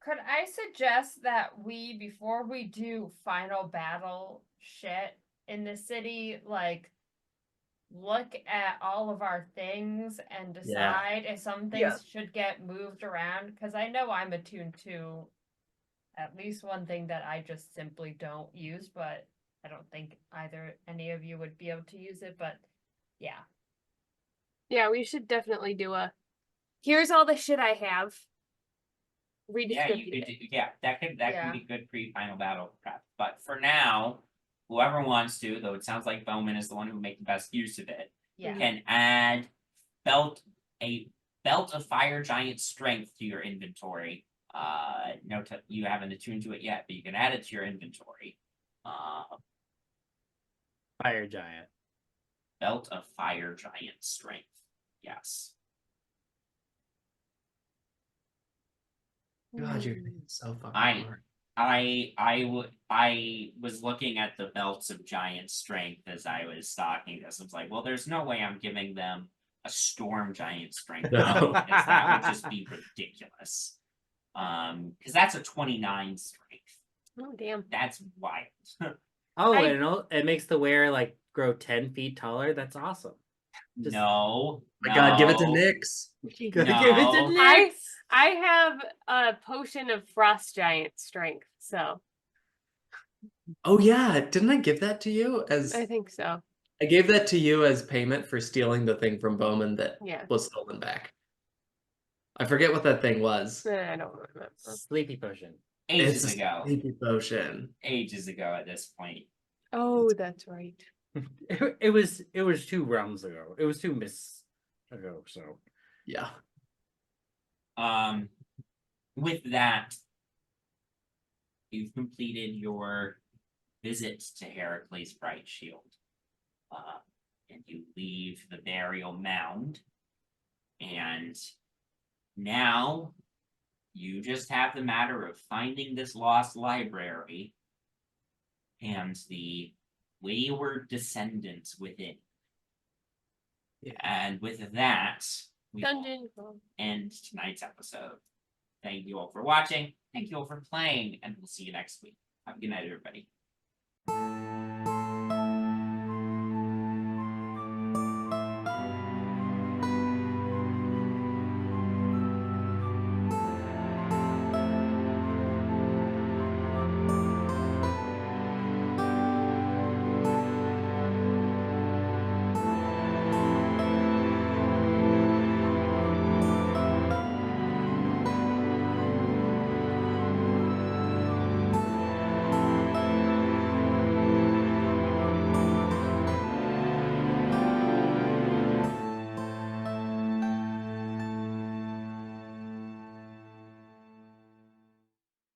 could I suggest that we, before we do final battle shit in the city, like look at all of our things and decide if some things Yeah. should get moved around? Because I know I'm attuned to at least one thing that I just simply don't use, but I don't think any of you would be able to use it. But yeah. Yeah, we should definitely do a. Here's all the shit I have. yeah, Redistribute you could it. do, that can Yeah. be good pre-final battle prep. But for now, whoever wants to, though it sounds like Bowmin is the one who will make the best use of it, Yeah. can add a belt of fire giant strength to your inventory. You haven't attuned to it yet, but you can add it to your inventory. Fire giant. Belt of fire giant strength. Yes. God, you're getting so fucking I- hard. I was looking at the belts of giant strength as I was stocking this. I was like, well, there's no way I'm giving them a storm giant strength. No. Because that would just be ridiculous. Because that's a 29 strength. Oh damn. That's wild. Oh, I- and it makes the wearer like grow 10 feet taller. That's awesome. Just- No. My God, give it to no, Nyx. Give it to No. Nyx. I have a potion of frost giant strength, so Oh yeah, didn't I give that to you as I think so. I gave that to you as payment for stealing the thing from Bowman that Yeah. was stolen back. I forget what that thing was. I don't remember. Sleepy potion. Ages It's a ago. sleepy potion. Ages ago at this point. Oh, that's right. It was 2 realms ago. It was 2 mists ago. So Yeah. With that, you've completed your visit to Heracles' Brightshield. And you leave the burial mound. And now you just have the matter of finding this lost library and the wayward descendants within. Yeah. And with that, we will Dungeon crawl. end tonight's episode. Thank you all for watching. Thank you all for playing, and we'll see you next week. Have a good night, everybody.